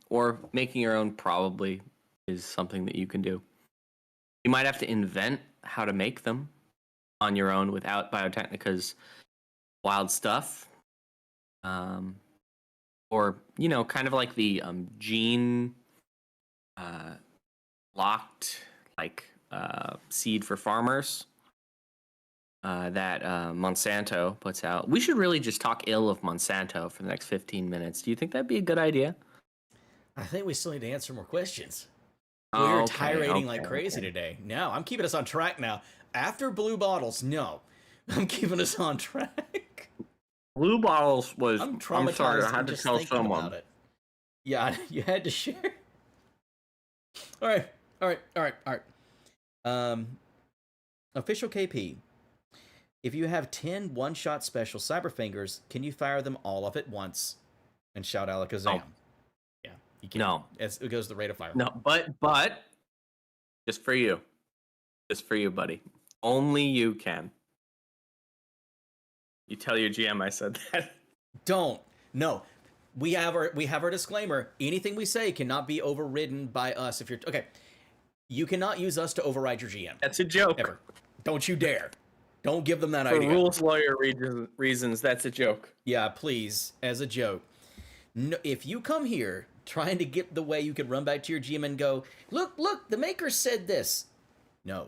or making your own probably is something that you can do. You might have to invent how to make them on your own without Biotechnica's wild stuff. Or, kind of like the gene locked seed for farmers that Monsanto puts out. We should really just talk ill of Monsanto for the next 15 minutes. Do you think that'd be a good idea? I think we still need to answer more questions. We're tirading like crazy today. No, I'm keeping us on track now. After Blue Bottles, no. I'm keeping us on track. Blue Bottles was... I'm traumatized. I'm sorry, I had to tell someone. About it. Yeah, you had to share. All right. Official KP. If you have 10 one-shot special Cyberfingers, can you fire them all off at once? And shout Alakazam. No. Yeah, you can. No. It goes the rate of fire. No, but just for you, buddy. Only you can. You tell your GM I said that. Don't. No. We have our disclaimer. Anything we say cannot be overridden by us. If you're okay, you cannot use us to override your GM. That's a joke. Ever. Don't you dare. Don't give them that For idea. For rules lawyer reasons, that's a joke. Yeah, please, as a joke. No, if you come here trying to get the way you could run back to your GM and go, look, the maker said this. No.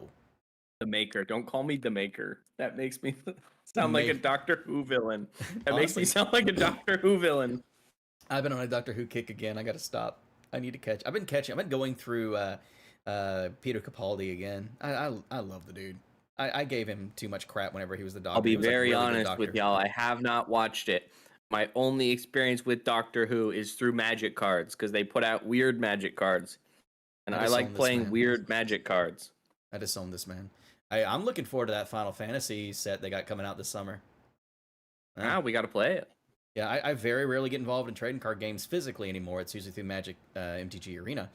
The maker. Don't call me the maker. That makes me sound like a Doctor Who villain. That makes me sound like a Doctor Who villain. I've been on a Doctor Who kick again. I gotta stop. I need to catch. I've been going through Peter Capaldi again. I love the dude. I gave him too much crap whenever he was the Doctor. I'll be very honest with y'all. I have not watched it. My only experience with Doctor Who is through magic cards because they put out weird magic cards, and I like playing weird magic cards. I disown this man. I'm looking forward to that Final Fantasy set they got coming out this summer. We got to play it. Yeah, I very rarely get involved in trading card games physically anymore. It's usually through Magic MTG Arena.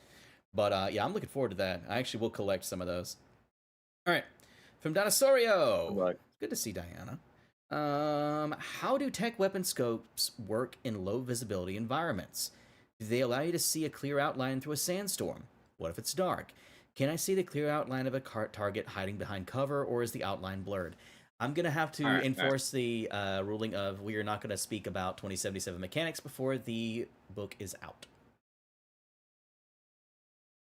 But yeah, I'm looking forward to that. I actually will collect some of those. All right. From Dinosaurio. Good to see Diana. How do tech weapon scopes work in low visibility environments? Do they allow you to see a clear outline through a sandstorm? What if it's dark? Can I see the clear outline of a target hiding behind cover, or is the outline blurred? I'm going to have to enforce the ruling of we are not going to speak about 2077 mechanics before the book is out.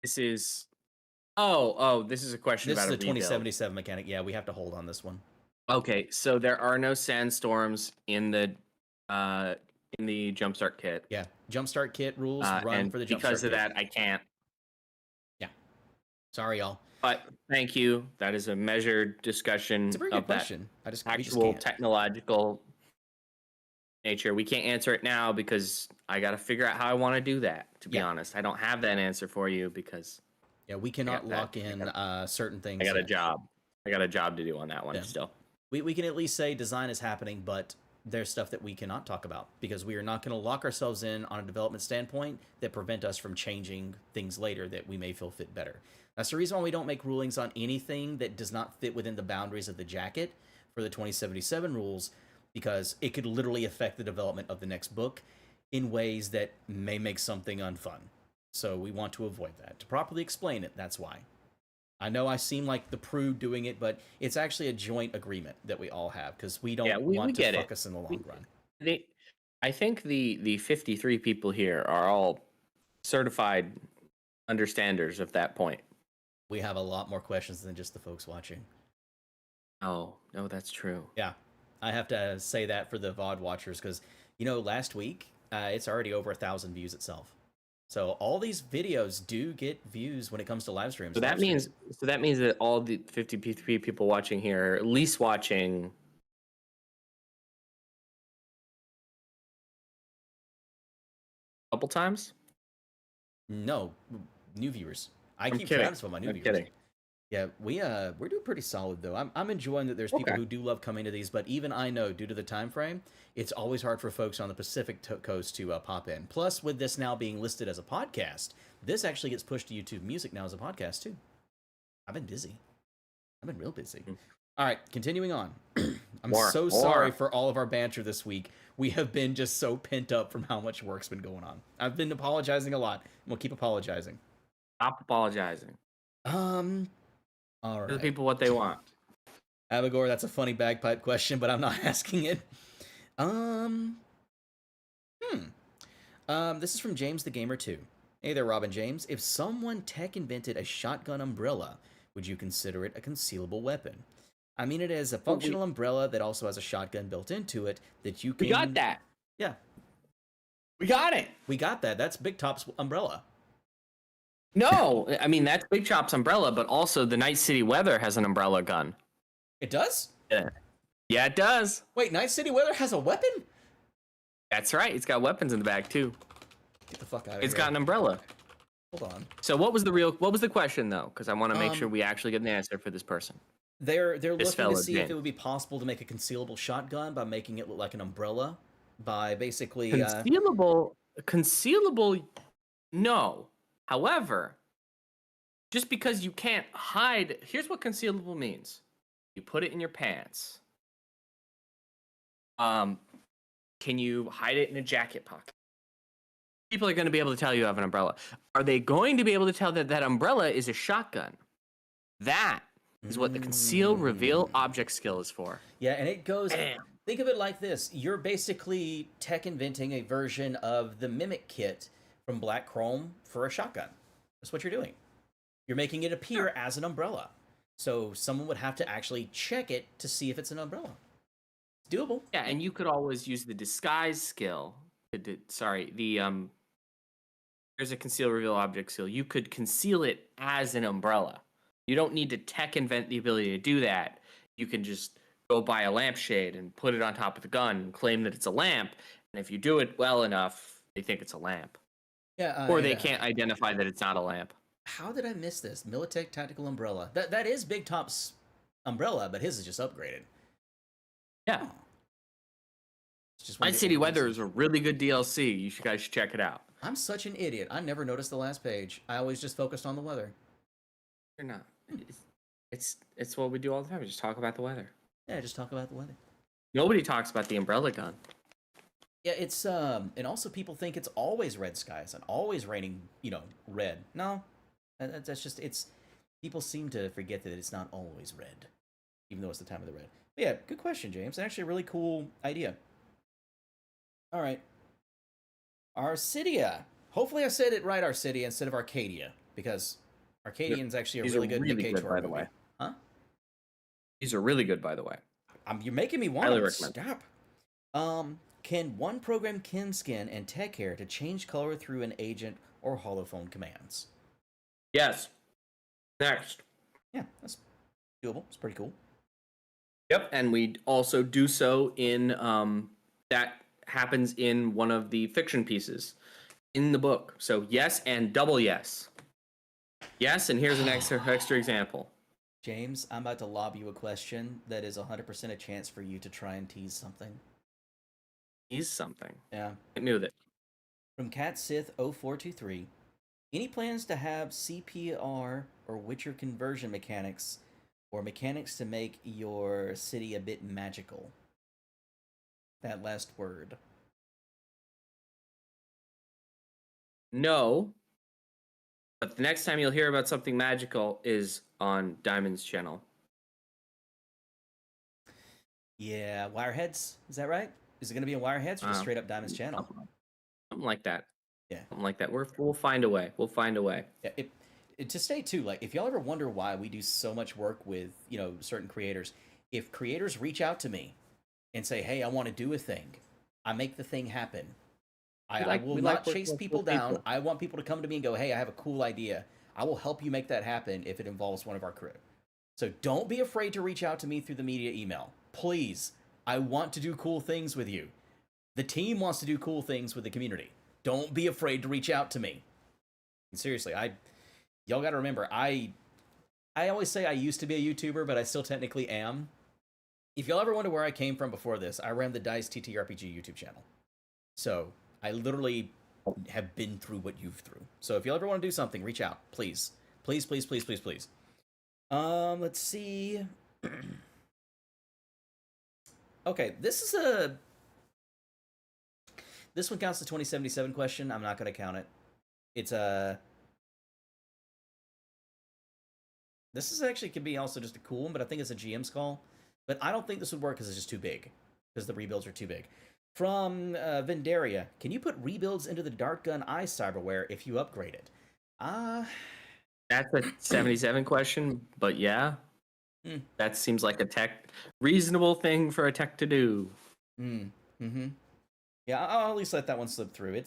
This is... Oh, this is a question about a rebuild. This is a 2077 mechanic. Yeah, we have to hold on this one. Okay, so there are no sandstorms in the Jumpstart kit. Yeah, Jumpstart kit rules run for the Jumpstart kit. Because of that, I can't. Yeah. Sorry, y'all. But thank you. That is a measured discussion it's a very of good that question. actual technological nature. We can't answer it now because I got to figure out how I want to do that, to be honest. I don't have that answer for you because... Yeah, we cannot lock in certain things. I got a job. I got a job to do on that one still. We can at least say design is happening, but there's stuff that we cannot talk about because we are not going to lock ourselves in on a development standpoint that prevent us from changing things later that we may feel fit better. That's the reason why we don't make rulings on anything that does not fit within the boundaries of the jacket for the 2077 rules, because it could literally affect the development of the next book in ways that may make something unfun. So we want to avoid that. To properly explain it, that's why. I know I seem like the prude doing it, but it's actually a joint agreement that we all have because we don't want to fuck us in the long run. I think the 53 people here are all certified understanders of that point. We have a lot more questions than just the folks watching. Oh, no, that's true. Yeah, I have to say that for the VOD watchers because, last week, it's already over 1,000 views itself. So all these videos do get views when it comes to live streams. So that means that all the 53 people watching here are at least watching a couple times? No, new viewers. I keep track of my new viewers. Kidding. Yeah, we're doing pretty solid though. I'm enjoying that there's people who do love coming to these, but even I know due to the time frame, it's always hard for folks on the Pacific coast to pop in. Plus, with this now being listed as a podcast, this actually gets pushed to YouTube Music now as a podcast too. I've been busy. I've been real busy. All right, continuing on. I'm so sorry for all of our banter this week. We have been just so pent up from how much work's been going on. I've been apologizing a lot, and we'll keep apologizing. Stop apologizing. All right. Give the people what they want. Abigor, that's a funny bagpipe question, but I'm not asking it. This is from James the Gamer 2. Hey there, Robin James. If someone tech invented a shotgun umbrella, would you consider it a concealable weapon? I mean it as a functional umbrella that also has a shotgun built into it that you can... We got that. Yeah. We got it. We got that. That's Big Top's umbrella. No, I mean, that's Big Chop's umbrella, but also the Night City Weather has an umbrella gun. It does? Yeah, it does. Wait, Night City Weather has a weapon? That's right. It's got weapons in the back, too. Get the fuck out of here. It's got an umbrella. Hold on. So what was the question, though? Because I want to make sure we actually get an answer for this person. They're looking to see if it would be possible to make a concealable shotgun by making it look like an umbrella, by basically... Concealable, no. However, just because you can't hide, here's what concealable means. You put it in your pants. Can you hide it in a jacket pocket? People are going to be able to tell you have an umbrella. Are they going to be able to tell that that umbrella is a shotgun? That is what the conceal reveal object skill is for. Yeah, and it goes... Think of it like this. You're basically tech inventing a version of the Mimic kit from Black Chrome for a shotgun. That's what you're doing. You're making it appear as an umbrella. So someone would have to actually check it to see if it's an umbrella. It's doable. Yeah, and you could always use the disguise skill. There's a conceal reveal object skill. You could conceal it as an umbrella. You don't need to tech invent the ability to do that. You can just go buy a lampshade and put it on top of the gun and claim that it's a lamp. And if you do it well enough, they think it's a lamp. Yeah, or they can't identify that it's not a lamp. How did I miss this? Militech Tactical Umbrella. That is Big Top's umbrella, but his is just upgraded. Yeah. Oh. Night City Weather is a really good DLC. You guys should check it out. I'm such an idiot. I never noticed the last page. I always just focused on the weather. You're not. It's what we do all the time. We just talk about the weather. Yeah, just talk about the weather. Nobody talks about the umbrella gun. Yeah, it's and also people think it's always red skies and always raining, red. No, that's just people seem to forget that it's not always red, even though it's the time of the red. But yeah, good question, James. Actually, a really cool idea. All right, Arcidia. Hopefully, I said it right, Arcidia, instead of Arcadia, because Arcadian's actually a really good indicator, by the way. Huh? These are really good, by the way. You're making me want to stop. Can one program Kinskin and Tech Hair to change color through an agent or holophone commands? Yes. Next. Yeah, that's doable. It's pretty cool. Yep, and we also do so in that happens in one of the fiction pieces in the book. So yes and double yes. Yes, and here's an extra example. James, I'm about to lob you a question that is 100% a chance for you to try and tease something. He's something. Yeah. Hit me with it. From Cat Sith 0423. Any plans to have CPR or Witcher conversion mechanics or mechanics to make your city a bit magical? That last word. No. But the next time you'll hear about something magical is on Diamond's channel. Yeah, Wireheads. Is that right? Is it going to be a Wireheads or just straight up Diamond's channel? Something like that. Yeah. Something like that. We'll find a way. We'll find a way. Yeah, to stay too, like, if y'all ever wonder why we do so much work with, certain creators, if creators reach out to me and say, hey, I want to do a thing, I make the thing happen. I will not chase people down. I want people to come to me and go, hey, I have a cool idea. I will help you make that happen if it involves one of our crew. So don't be afraid to reach out to me through the media email. Please, I want to do cool things with you. The team wants to do cool things with the community. Don't be afraid to reach out to me. And seriously, y'all got to remember, I always say I used to be a YouTuber, but I still technically am. If y'all ever wonder where I came from before this, I ran the DICE TTRPG YouTube channel. So I literally have been through what you've through. So if y'all ever want to do something, reach out, please. Please, please, please, please, please. Let's see. Okay, this one counts the 2077 question. I'm not going to count it. It's this is actually could be also just a cool one, but I think it's a GM's call. But I don't think this would work because it's just too big. Because the rebuilds are too big. From Vendaria, can you put rebuilds into the Dart Gun Eye Cyberware if you upgrade it? That's a 77 question, but yeah. That seems like a reasonable thing for a tech to do. Yeah, I'll at least let that one slip through.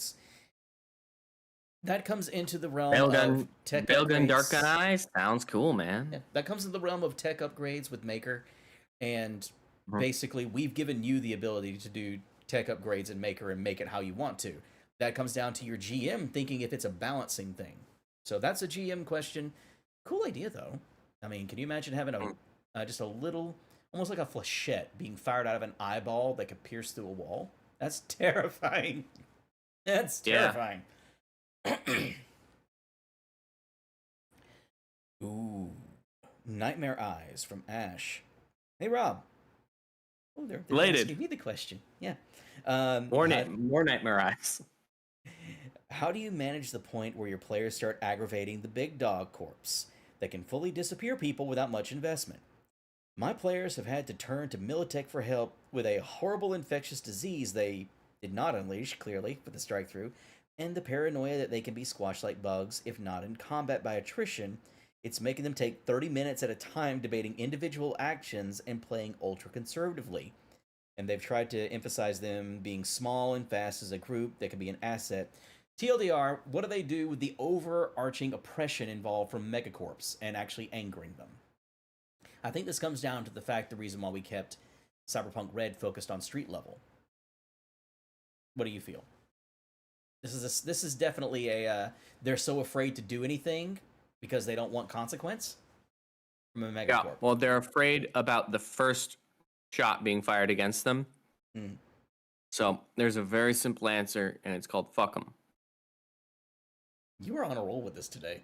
That comes into the realm of tech upgrades. Dark Gun Eyes sounds cool, man. Yeah, that comes into the realm of tech upgrades with Maker, and basically we've given you the ability to do tech upgrades in Maker and make it how you want to. That comes down to your GM thinking if it's a balancing thing. So that's a GM question. Cool idea, though. I mean, can you imagine having just a little, almost like a flechette being fired out of an eyeball that could pierce through a wall? That's terrifying. That's terrifying. Ooh. Nightmare Eyes from Ash. Hey, Rob. Oh, they're asking me the question. Yeah. More Nightmare Eyes. How do you manage the point where your players start aggravating the big dog corpse that can fully disappear people without much investment? My players have had to turn to Militech for help with a horrible infectious disease they did not unleash, clearly, with the strike-through, and the paranoia that they can be squashed like bugs, if not in combat by attrition. It's making them take 30 minutes at a time debating individual actions and playing ultra-conservatively. And they've tried to emphasize them being small and fast as a group that can be an asset. TLDR, what do they do with the overarching oppression involved from Megacorps and actually angering them? I think this comes down to the fact the reason why we kept Cyberpunk Red focused on street level. What do you feel? This is definitely a they're so afraid to do anything because they don't want consequence from a Megacorp. Yeah, well, they're afraid about the first shot being fired against them. So there's a very simple answer, and it's called fuck them. You are on a roll with this today.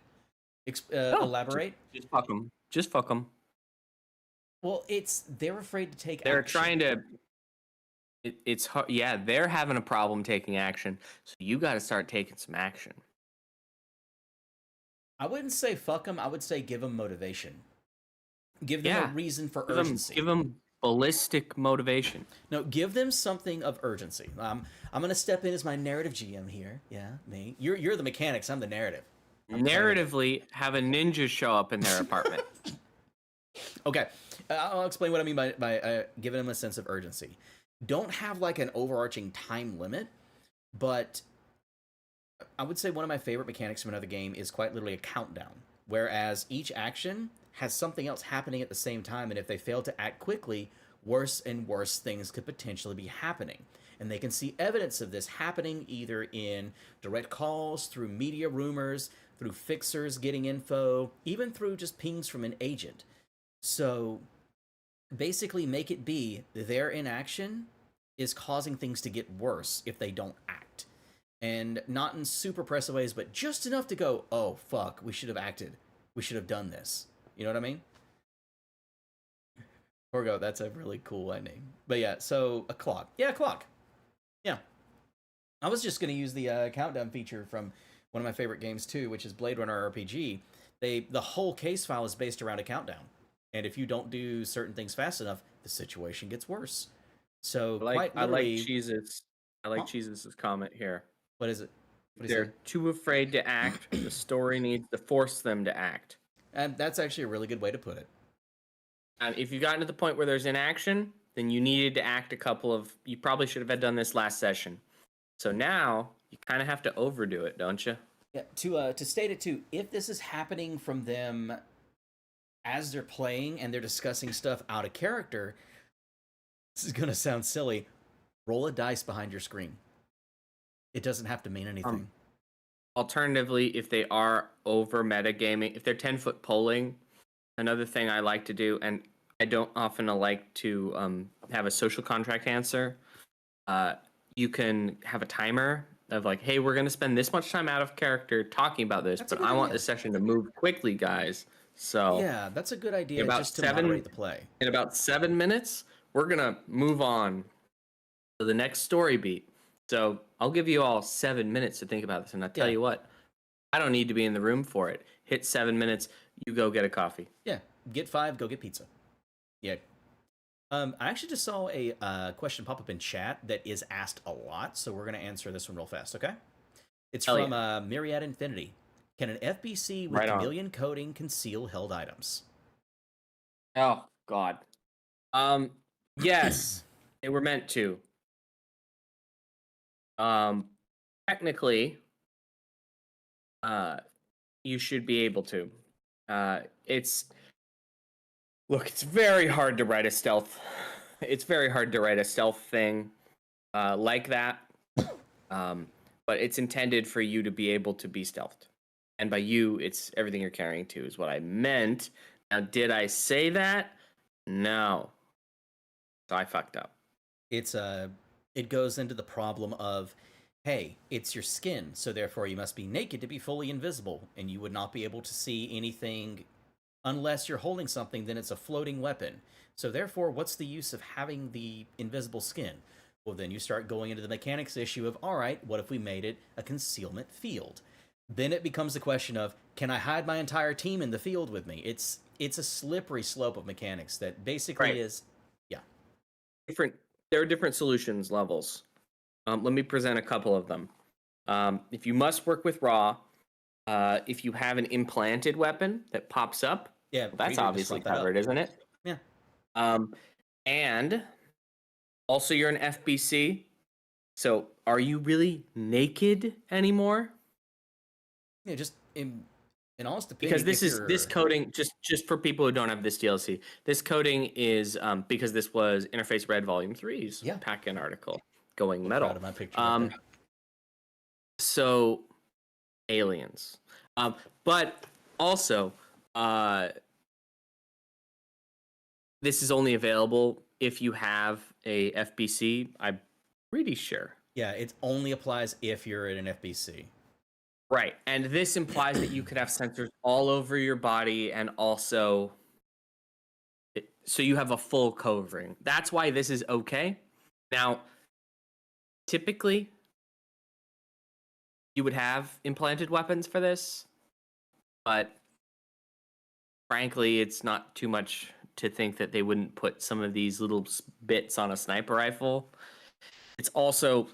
Elaborate. Just fuck them. Just fuck them. Well, they're afraid to take they're action. Trying to. It's hard. Yeah, they're having a problem taking action, so you got to start taking some action. I wouldn't say fuck them. I would say give them motivation. Give them a reason for urgency. Give them ballistic motivation. No, give them something of urgency. I'm going to step in as my narrative GM here. Yeah, me. You're the mechanics. I'm the narrative. Narratively, have a ninja show up in their apartment. Okay, I'll explain what I mean by giving them a sense of urgency. Don't have like an overarching time limit, but I would say one of my favorite mechanics from another game is quite literally a countdown, whereas each action has something else happening at the same time, and if they fail to act quickly, worse and worse things could potentially be happening. And they can see evidence of this happening either in direct calls, through media rumors, through fixers getting info, even through just pings from an agent. So basically make it be they're in action, is causing things to get worse if they don't act. And not in super oppressive ways, but just enough to go, oh, fuck, we should have acted. We should have done this. You know what I mean? Orgo, that's a really cool ending. But yeah, so a clock. Yeah, a clock. Yeah. I was just going to use the countdown feature from one of my favorite games too, which is Blade Runner RPG. The whole case file is based around a countdown. And if you don't do certain things fast enough, the situation gets worse. So I like Jesus. I like Jesus' comment here. What is it? They're too afraid to act. The story needs to force them to act. And that's actually a really good way to put it. And if you've gotten to the point where there's inaction, then you needed to act you probably should have done this last session. So now you kind of have to overdo it, don't you? Yeah, to state it too, if this is happening from them as they're playing and they're discussing stuff out of character, this is going to sound silly. Roll a dice behind your screen. It doesn't have to mean anything. Alternatively, if they are over metagaming, if they're 10-foot polling, another thing I like to do, and I don't often like to have a social contract answer, you can have a timer of like, hey, we're going to spend this much time out of character talking about this, but I want this session to move quickly, guys. So yeah, that's a good idea just to moderate the play. In about 7 minutes, we're going to move on to the next story beat. So I'll give you all 7 minutes to think about this, and I'll tell you what, I don't need to be in the room for it. Hit 7 minutes, you go get a coffee. Yeah, get 5, go get pizza. Yeah. I actually just saw a question pop up in chat that is asked a lot, so we're going to answer this one real fast, okay? It's from Myriad Infinity. Can an FBC with chameleon coding conceal held items? Oh, God. Yes, they were meant to. Technically, you should be able to. It's very hard to write a stealth. It's very hard to write a stealth thing like that. But it's intended for you to be able to be stealthed. And by you, it's everything you're carrying too, is what I meant. Now, did I say that? No. So I fucked up. It goes into the problem of, hey, it's your skin, so therefore you must be naked to be fully invisible, and you would not be able to see anything unless you're holding something, then it's a floating weapon. So therefore, what's the use of having the invisible skin? Well, then you start going into the mechanics issue of, all right, what if we made it a concealment field? Then it becomes the question of, can I hide my entire team in the field with me? It's a slippery slope of mechanics that basically is, yeah. There are different solutions levels. Let me present a couple of them. If you must work with raw, if you have an implanted weapon that pops up, yeah, well, that's obviously covered, isn't it? Yeah. And also you're an FBC, so are you really naked anymore? Yeah, just in honest opinion, because this coding, just for people who don't have this DLC, this coding is because this was Interface Red Volume 3's pack-in article going metal. Proud of my picture so aliens, but also this is only available if you have a FBC. I'm pretty sure. Yeah, it only applies if you're in an FBC. Right, and this implies that you could have sensors all over your body, and also, so you have a full covering. That's why this is okay. Now, typically, you would have implanted weapons for this, but frankly, it's not too much to think that they wouldn't put some of these little bits on a sniper rifle. It's also,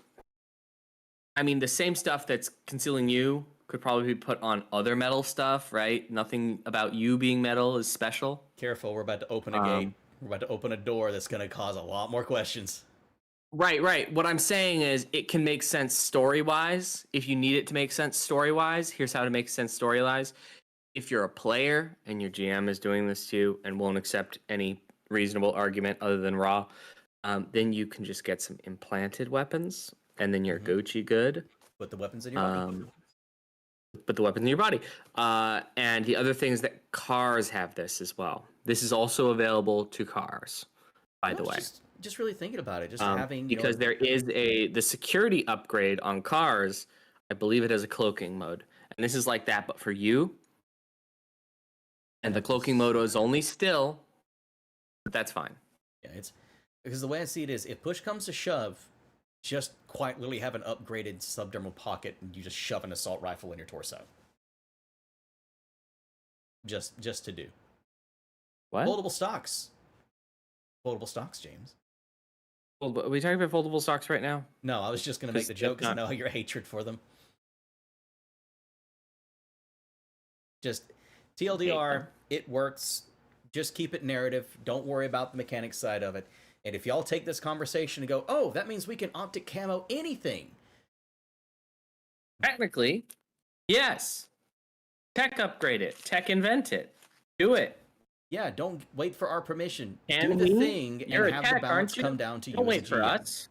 I mean, the same stuff that's concealing you could probably be put on other metal stuff, right? Nothing about you being metal is special. Careful, we're about to open a gate. We're about to open a door that's going to cause a lot more questions. Right. What I'm saying is it can make sense story-wise. If you need it to make sense story-wise, here's how to make sense story-wise. If you're a player and your GM is doing this to you and won't accept any reasonable argument other than raw, then you can just get some implanted weapons, and then you're Gucci good. Put the weapons in your body. Put the weapons in your body. And the other thing is that cars have this as well. This is also available to cars, by the way. just really thinking about it, just having because there is the security upgrade on cars. I believe it has a cloaking mode, and this is like that, but for you. And the cloaking mode is only still, but that's fine. Yeah, it's because the way I see it is, if push comes to shove, just quite literally have an upgraded subdermal pocket, and you just shove an assault rifle in your torso. Just to do. What? Foldable stocks. Foldable stocks, James. Well, are we talking about foldable stocks right now? No, I was just going to make the joke because I know your hatred for them. Just TLDR, it works. Just keep it narrative. Don't worry about the mechanics side of it. And if y'all take this conversation and go, oh, that means we can optic camo anything. Technically, yes. Tech upgrade it. Tech invent it. Do it. Yeah, don't wait for our permission. Do the thing You're and have tech, the balance come down to you. Don't wait for us.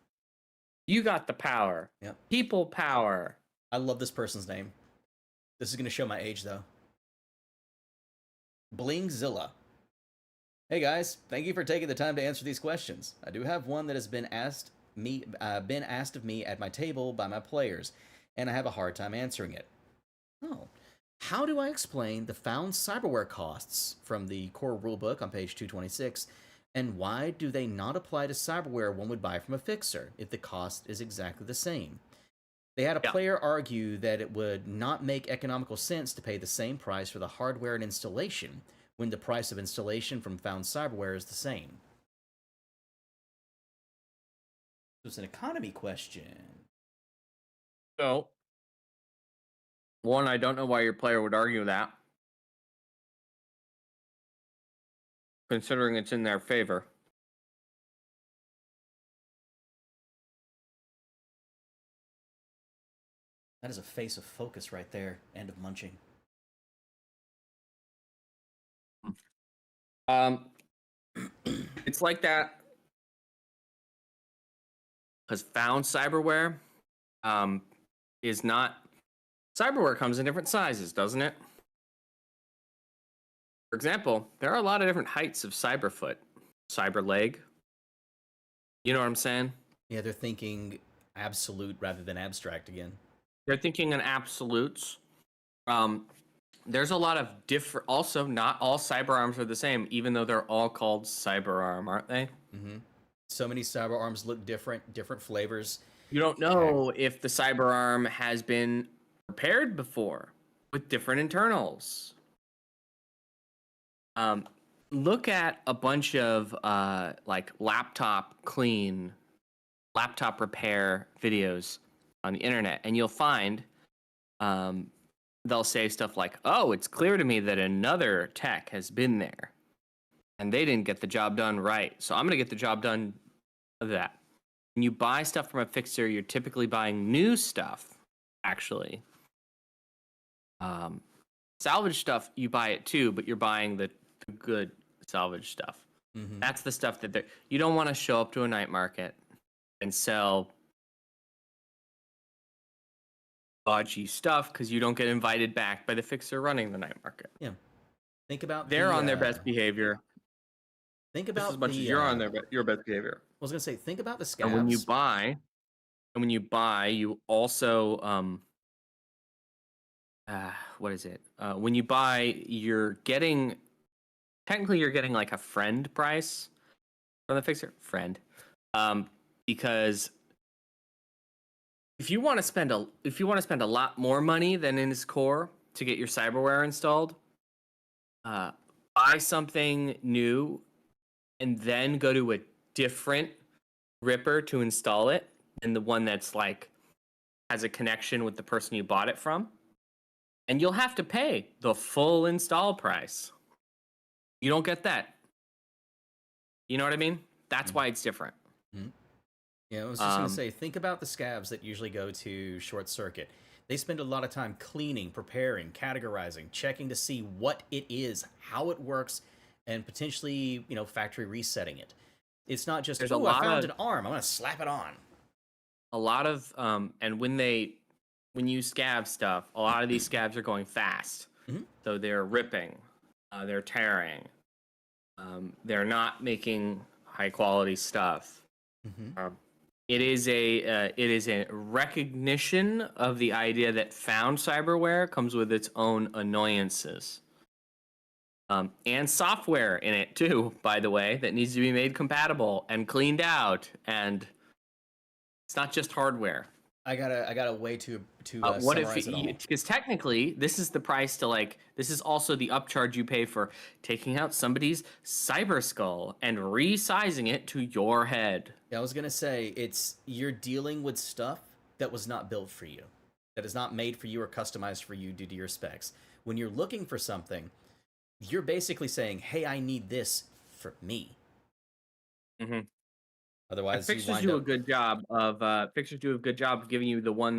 You got the power. Yep. People power. I love this person's name. This is going to show my age, though. Blingzilla. Hey guys, thank you for taking the time to answer these questions. I do have one that has been asked of me at my table by my players, and I have a hard time answering it. Oh. How do I explain the found cyberware costs from the core rulebook on page 226, and why do they not apply to cyberware one would buy from a fixer if the cost is exactly the same? They had a player argue that it would not make economical sense to pay the same price for the hardware and installation when the price of installation from found cyberware is the same. It's an economy question. So, one, I don't know why your player would argue that, considering it's in their favor. That is a face of focus right there, and of munching. It's like that because found cyberware is not. Cyberware comes in different sizes, doesn't it? For example, there are a lot of different heights of cyberfoot, cyberleg. You know what I'm saying? Yeah, they're thinking absolute rather than abstract again. They're thinking in absolutes. There's a lot of different. Also, not all cyberarms are the same, even though they're all called cyberarm, aren't they? Mm-hmm. So many cyberarms look different, different flavors. You don't know if the cyberarm has been prepared before with different internals. Look at a bunch of like laptop repair videos on the internet, and you'll find they'll say stuff like, oh, it's clear to me that another tech has been there and they didn't get the job done right, so I'm going to get the job done of that. When you buy stuff from a fixer, you're typically buying new stuff, actually. Salvage stuff, you buy it too, but you're buying the good salvage stuff. Mm-hmm. That's the stuff that you don't want to show up to a night market and sell dodgy stuff because you don't get invited back by the fixer running the night market. Yeah. Think about they're on their best behavior. Think about as much as you're on your best behavior. I was gonna say, think about the scavs. And when you buy, you also what is it? When you buy, you're getting like a friend price from the fixer. Because if you want to spend a lot more money than in his core to get your cyberware installed, buy something new and then go to a different ripper to install it, and the one that's like has a connection with the person you bought it from, and you'll have to pay the full install price. You don't get that. You know what I mean? That's why it's different. Mm-hmm. Yeah, I was just going to say, think about the scavs that usually go to short circuit. They spend a lot of time cleaning, preparing, categorizing, checking to see what it is, how it works, and potentially, factory resetting it. It's not just, I found an arm, I'm going to slap it on. A lot of, and when you scav stuff, a lot of these scavs are going fast. Mm-hmm. So they're ripping, they're tearing. They're not making high quality stuff. Mm-hmm. It is a recognition of the idea that found cyberware comes with its own annoyances. And software in it too, by the way, that needs to be made compatible and cleaned out, and it's not just hardware. I got a way to what if? summarize it all. Because technically, this is the price to like. This is also the upcharge you pay for taking out somebody's cyber skull and resizing it to your head. Yeah, I was gonna say you're dealing with stuff that was not built for you, that is not made for you or customized for you due to your specs. When you're looking for something, you're basically saying, "Hey, I need this for me." Mm-hmm. Otherwise, Fixers do a good job of giving you the one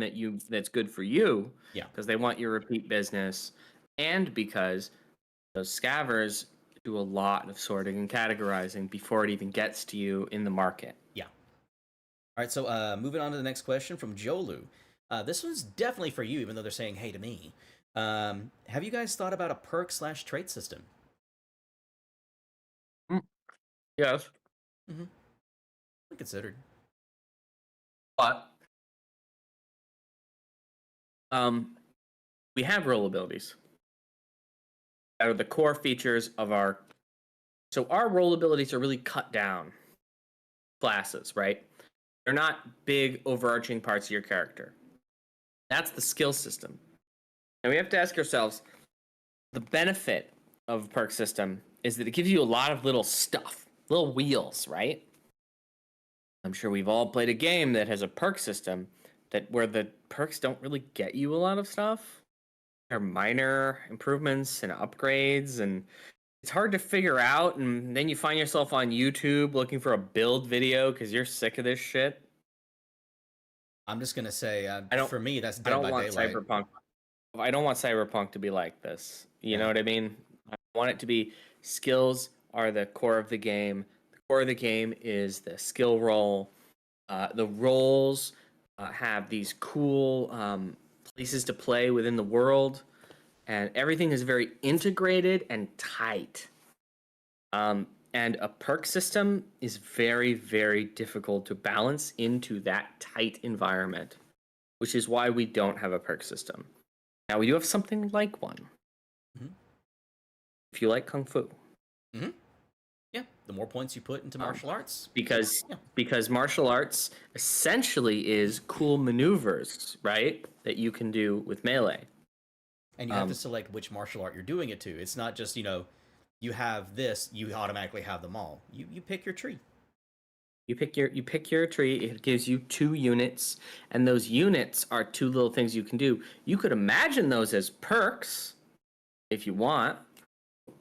that's good for you. Yeah, because they want your repeat business, and because those scavvers do a lot of sorting and categorizing before it even gets to you in the market. Yeah. All right, so moving on to the next question from Jolu. This one's definitely for you, even though they're saying "Hey" to me. Have you guys thought about a perk/trait system? Yes. Mm-hmm. Considered. But we have role abilities that are the core features of our. So our role abilities are really cut down classes, right? They're not big overarching parts of your character. That's the skill system. And we have to ask ourselves, the benefit of a perk system is that it gives you a lot of little stuff, little wheels, right? I'm sure we've all played a game that has a perk system where the perks don't really get you a lot of stuff. They're minor improvements and upgrades, and it's hard to figure out. And then you find yourself on YouTube looking for a build video because you're sick of this shit. I'm just gonna say, for me, that's Dead I don't by want Daylight. Cyberpunk. I don't want Cyberpunk to be like this. You know what I mean? I want it to be skills are the core of the game. Core of the game is the skill roll. The roles have these cool places to play within the world, and everything is very integrated and tight. And a perk system is very, very difficult to balance into that tight environment, which is why we don't have a perk system. Now, we do have something like one. Mm-hmm. If you like Kung Fu. Mm-hmm. Yeah, the more points you put into martial arts. Because martial arts essentially is cool maneuvers, right? That you can do with melee. And you have to select which martial art you're doing it to. It's not just, you have this, you automatically have them all. You pick your tree. You pick your tree, it gives you 2 units, and those units are 2 little things you can do. You could imagine those as perks if you want.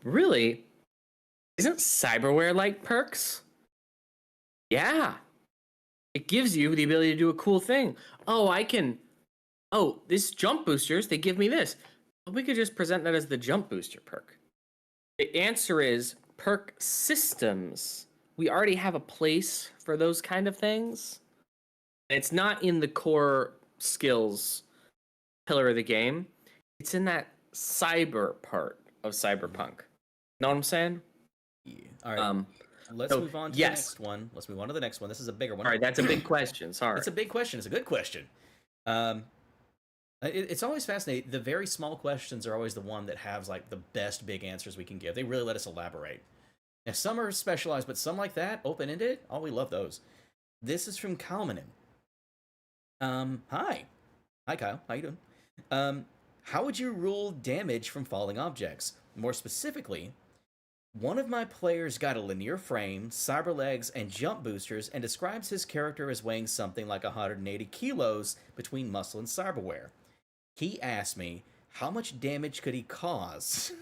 Really, isn't Cyberware like perks? Yeah. It gives you the ability to do a cool thing. This jump boosters, they give me this. We could just present that as the jump booster perk. The answer is perk systems. We already have a place for those kind of things. It's not in the core skills pillar of the game. It's in that cyber part of Cyberpunk. Know what I'm saying? Yeah. All right. Let's move on to the next one. Let's move on to the next one. This is a bigger one. All right, that's a big question. Sorry. It's a big question. It's a good question. It's always fascinating. The very small questions are always the one that has like the best big answers we can give. They really let us elaborate. Now, some are specialized, but some like that, open-ended, we love those. This is from Kalmanen. Hi. Hi, Kyle. How you doing? How would you rule damage from falling objects? More specifically, one of my players got a linear frame, cyber legs, and jump boosters, and describes his character as weighing something like 180 kilos between muscle and cyberware. He asked me, how much damage could he cause?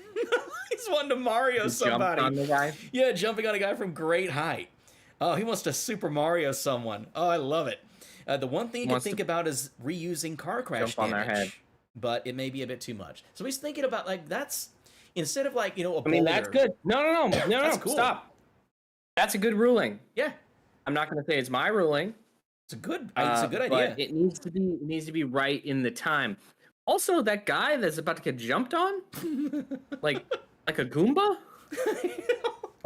He's wanting to Mario somebody. On the guy? Yeah, jumping on a guy from great height. Oh, he wants to Super Mario someone. Oh, I love it. The one thing you can think about is reusing car crash damage, on their head. But it may be a bit too much. So he's thinking about that's instead of a boulder. I mean, that's good. No, that's cool. Stop. That's a good ruling. Yeah. I'm not going to say it's my ruling. It's a good idea. But it needs to be right in the time. Also, that guy that's about to get jumped on, like a Goomba.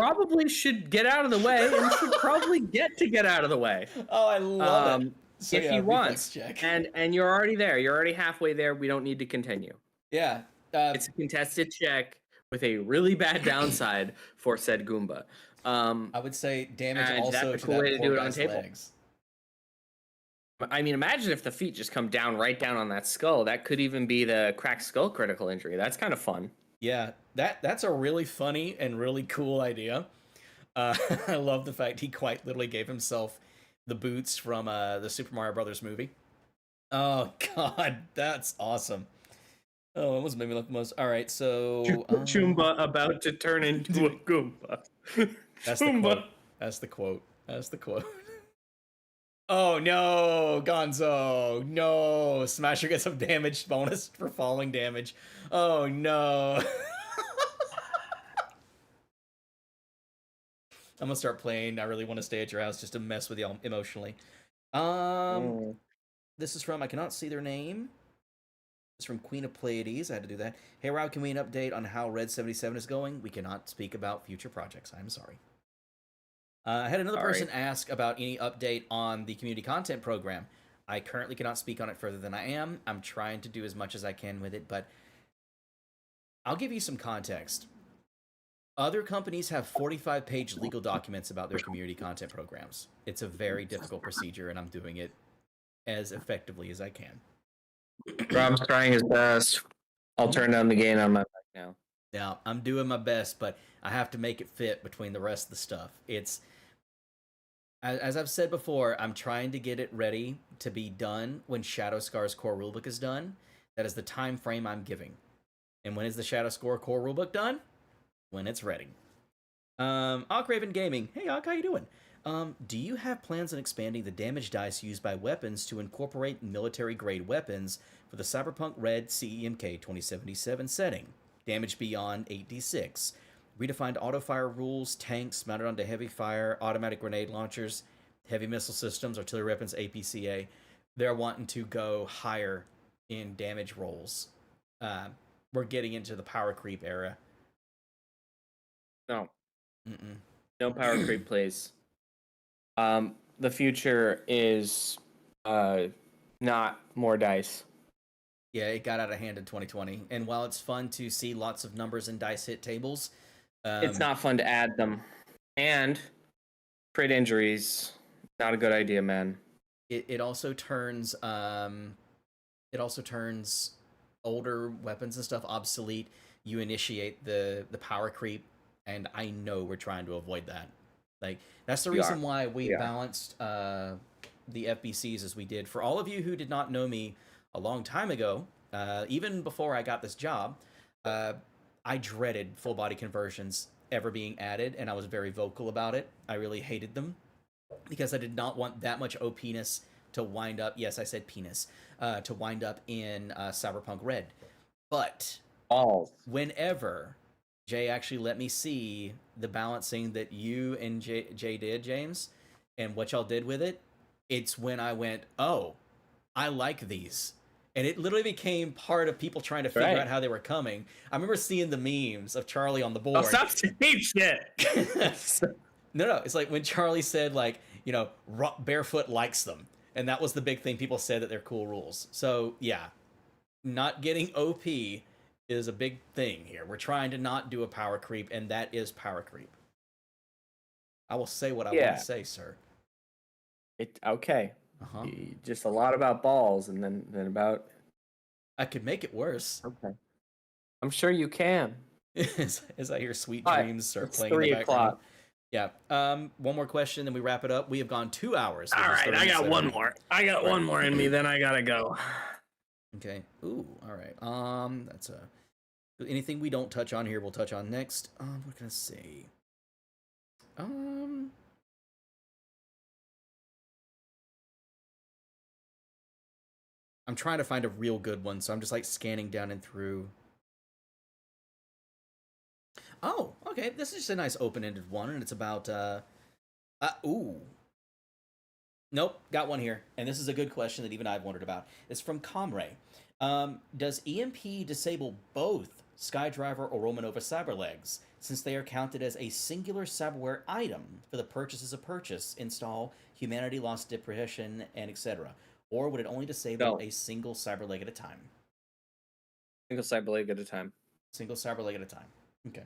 probably should get out of the way and should probably get out of the way. Oh, I love it. So, if yeah, you want. check. And you're already there. You're already halfway there. We don't need to continue. Yeah. It's a contested check with a really bad downside for said Goomba. I would say damage also that's to a cool that way to poor do it on guy's table. legs. I mean, imagine if the feet just come down right down on that skull. That could even be the cracked skull critical injury. That's kind of fun. Yeah, that's a really funny and really cool idea. I love the fact he quite literally gave himself the boots from the Super Mario Brothers movie. Oh God, that's awesome. Oh, it was made me look the most. All right, so Choomba about to turn into a Goomba. That's the quote. That's the quote. That's the quote. Oh no, Gonzo! No, Smasher gets a damage bonus for falling damage. Oh no. I'm gonna start playing. I really want to stay at your house just to mess with you emotionally. This is from, I cannot see their name. It's from Queen of Pleiades. I had to do that. Hey Rob, can we an update on how Red 77 is going? We cannot speak about future projects. I'm sorry. I had another person ask about any update on the community content program. I currently cannot speak on it further than I am. I'm trying to do as much as I can with it, but I'll give you some context. Other companies have 45-page legal documents about their community content programs. It's a very difficult procedure, and I'm doing it as effectively as I can. Rob's trying his best. I'll turn down the gain on my mic now. Now, I'm doing my best, but I have to make it fit between the rest of the stuff. It's, as I've said before, I'm trying to get it ready to be done when Shadow Scar's core rulebook is done. That is the time frame I'm giving. And when is the Shadow Scar core rulebook done? When it's ready. Raven Gaming. Hey, Ak, how you doing? Do you have plans on expanding the damage dice used by weapons to incorporate military-grade weapons for the Cyberpunk Red CEMK 2077 setting? Damage beyond 8d6. Redefined auto-fire rules, tanks mounted onto heavy fire, automatic grenade launchers, heavy missile systems, artillery weapons, APCA. They're wanting to go higher in damage rolls. We're getting into the power creep era. No. No power creep, please. The future is not more dice. Yeah, it got out of hand in 2020. And while it's fun to see lots of numbers and dice hit tables, it's not fun to add them. And crit injuries, not a good idea, man. It also turns older weapons and stuff obsolete. You initiate the power creep, and I know we're trying to avoid that. Like, that's the reason why we balanced the FBCs as we did. For all of you who did not know me a long time ago, even before I got this job, I dreaded full body conversions ever being added, and I was very vocal about it. I really hated them because I did not want that much OP-ness to wind up, yes, I said penis, to wind up in Cyberpunk Red. But whenever Jay actually let me see the balancing that you and Jay did, James, and what y'all did with it, it's when I went, oh, I like these. And it literally became part of people trying to figure out how they were coming. I remember seeing the memes of Charlie on the board. Oh, stop saying shit. No. It's like when Charlie said, like, you know, Barefoot likes them. And that was the big thing. People said that they're cool rules. So, yeah, not getting OP is a big thing here. We're trying to not do a power creep, and that is power creep. I will say what I want to say, sir. Okay. Just a lot about balls, and then about... I could make it worse. Okay. I'm sure you can. As I hear Sweet Dreams start playing in the background. 3 o'clock. Yeah. One more question, then we wrap it up. We have gone 2 hours. All right, I got one more. I got one more in me, then I gotta go. Okay. Ooh, all right. That's anything we don't touch on here, we'll touch on next. What can I say? I'm trying to find a real good one, so I'm just like scanning down and through. Oh, okay. This is just a nice open-ended one, and it's about ooh. Nope, got one here. And this is a good question that even I've wondered about. It's from Comray. Does EMP disable both SkyDriver or Romanova Cyberlegs, since they are counted as a singular Cyberware item for the purchases of purchase, install, humanity lost depression, and etc.? Or would it only disable No. a single Cyberleg at a time? Single Cyberleg at a time. Single Cyberleg at a time. Okay.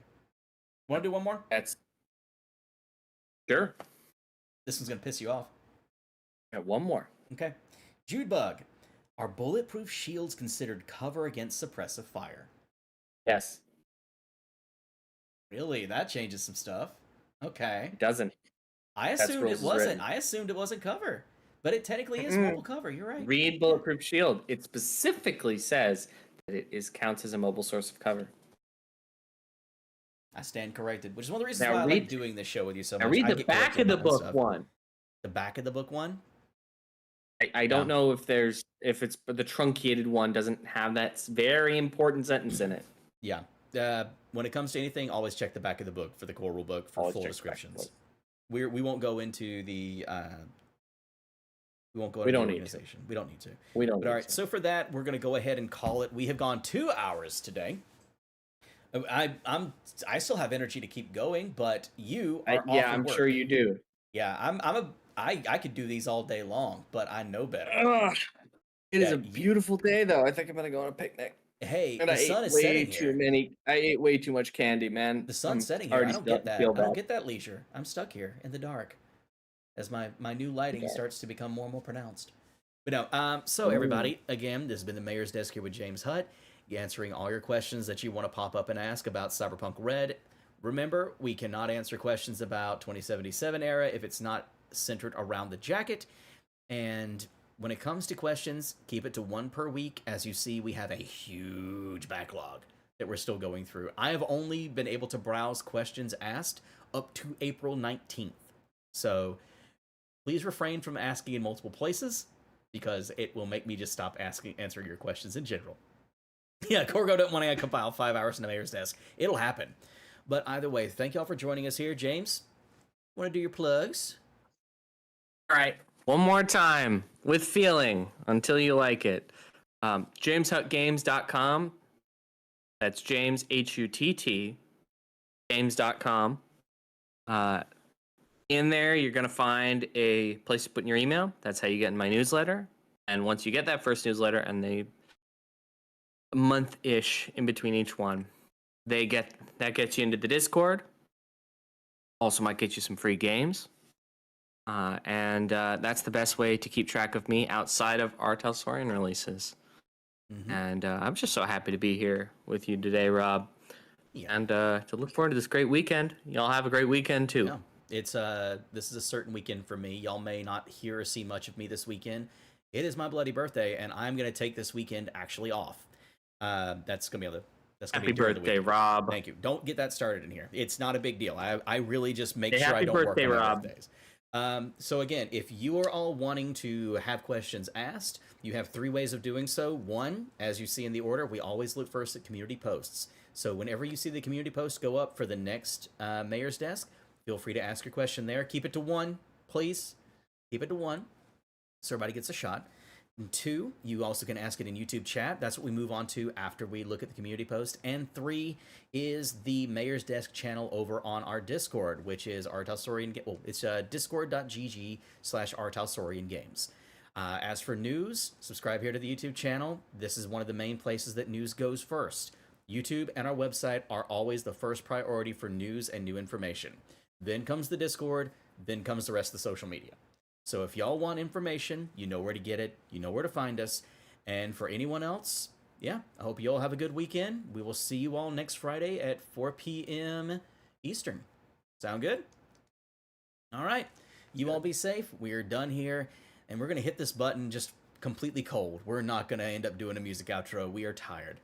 Want to do one more? That's sure. This one's going to piss you off. Got one more. Okay. Judebug. Are bulletproof shields considered cover against suppressive fire? Yes. Really? That changes some stuff. Okay. It doesn't. I assumed it wasn't. I assumed it wasn't cover. But it technically is mobile cover. You're right. Read Bulletproof Shield. It specifically says that it counts as a mobile source of cover. I stand corrected, which is one of the reasons Now why I like doing this show with you so much. Now read the back of the book one. The back of the book one? I don't know if it's the truncated one doesn't have that very important sentence in it. Yeah. When it comes to anything, always check the back of the book for the core rule book for full descriptions. We won't go into the we won't go into the organization. We don't need to. We don't. But all right. So for that, we're going to go ahead and call it. We have gone 2 hours today. I still have energy to keep going, but you are off I'm work. sure you do. Yeah, I could do these all day long, but I know better. It is a beautiful day, though. I think I'm gonna go on a picnic. Hey, and the sun is setting here. I ate way too much candy, man. The sun's setting here. I don't get that. I don't get that leisure. I'm stuck here in the dark as my new lighting starts to become more and more pronounced. But no, so everybody, again, this has been the Mayor's Desk here with James Hutt, answering all your questions that you want to pop up and ask about Cyberpunk Red. Remember, we cannot answer questions about 2077 era if it's not centered around the jacket. And when it comes to questions, keep it to one per week. As you see, we have a huge backlog that we're still going through. I have only been able to browse questions asked up to April 19th. So please refrain from asking in multiple places, because it will make me just stop answering your questions in general. Yeah, Corgo don't want to compile 5 hours in the Mayor's Desk. It'll happen. But either way, thank y'all for joining us here. James, want to do your plugs? All right. One more time with feeling until you like it. JamesHuttGames.com. That's James, Hutt, Games.com. In there, you're going to find a place to put in your email. That's how you get in my newsletter. And once you get that first newsletter, and they month-ish in between each one, that gets you into the Discord. Also might get you some free games. And that's the best way to keep track of me outside of our Talsorian releases. Mm-hmm. And I'm just so happy to be here with you today, Rob. Yeah. And to look forward to this great weekend. Y'all have a great weekend, too. Yeah. It's this is a certain weekend for me. Y'all may not hear or see much of me this weekend. It is my bloody birthday, and I'm going to take this weekend actually off. That's going to be Happy birthday, Rob. Thank you. Don't get that started in here. It's not a big deal. I really just make sure happy I don't birthday, work on Rob. birthdays. So again, if you are all wanting to have questions asked, you have 3 ways of doing so. One, as you see in the order, we always look first at community posts. So whenever you see the community post go up for the next Mayor's Desk, feel free to ask your question there. Keep it to 1, please. Keep it to 1, so everybody gets a shot. And 2, you also can ask it in YouTube chat. That's what we move on to after we look at the community post. And 3 is the Mayor's Desk channel over on our Discord, which is it's discord.gg/rtalsoriangames. As for news, subscribe here to the YouTube channel. This is one of the main places that news goes first. YouTube and our website are always the first priority for news and new information. Then comes the Discord, then comes the rest of the social media. So if y'all want information, you know where to get it, you know where to find us. And for anyone else, yeah, I hope you all have a good weekend. We will see you all next Friday at 4 p.m. Eastern. Sound good? All right. You all be safe. We're done here, and we're going to hit this button just completely cold. We're not going to end up doing a music outro. We are tired.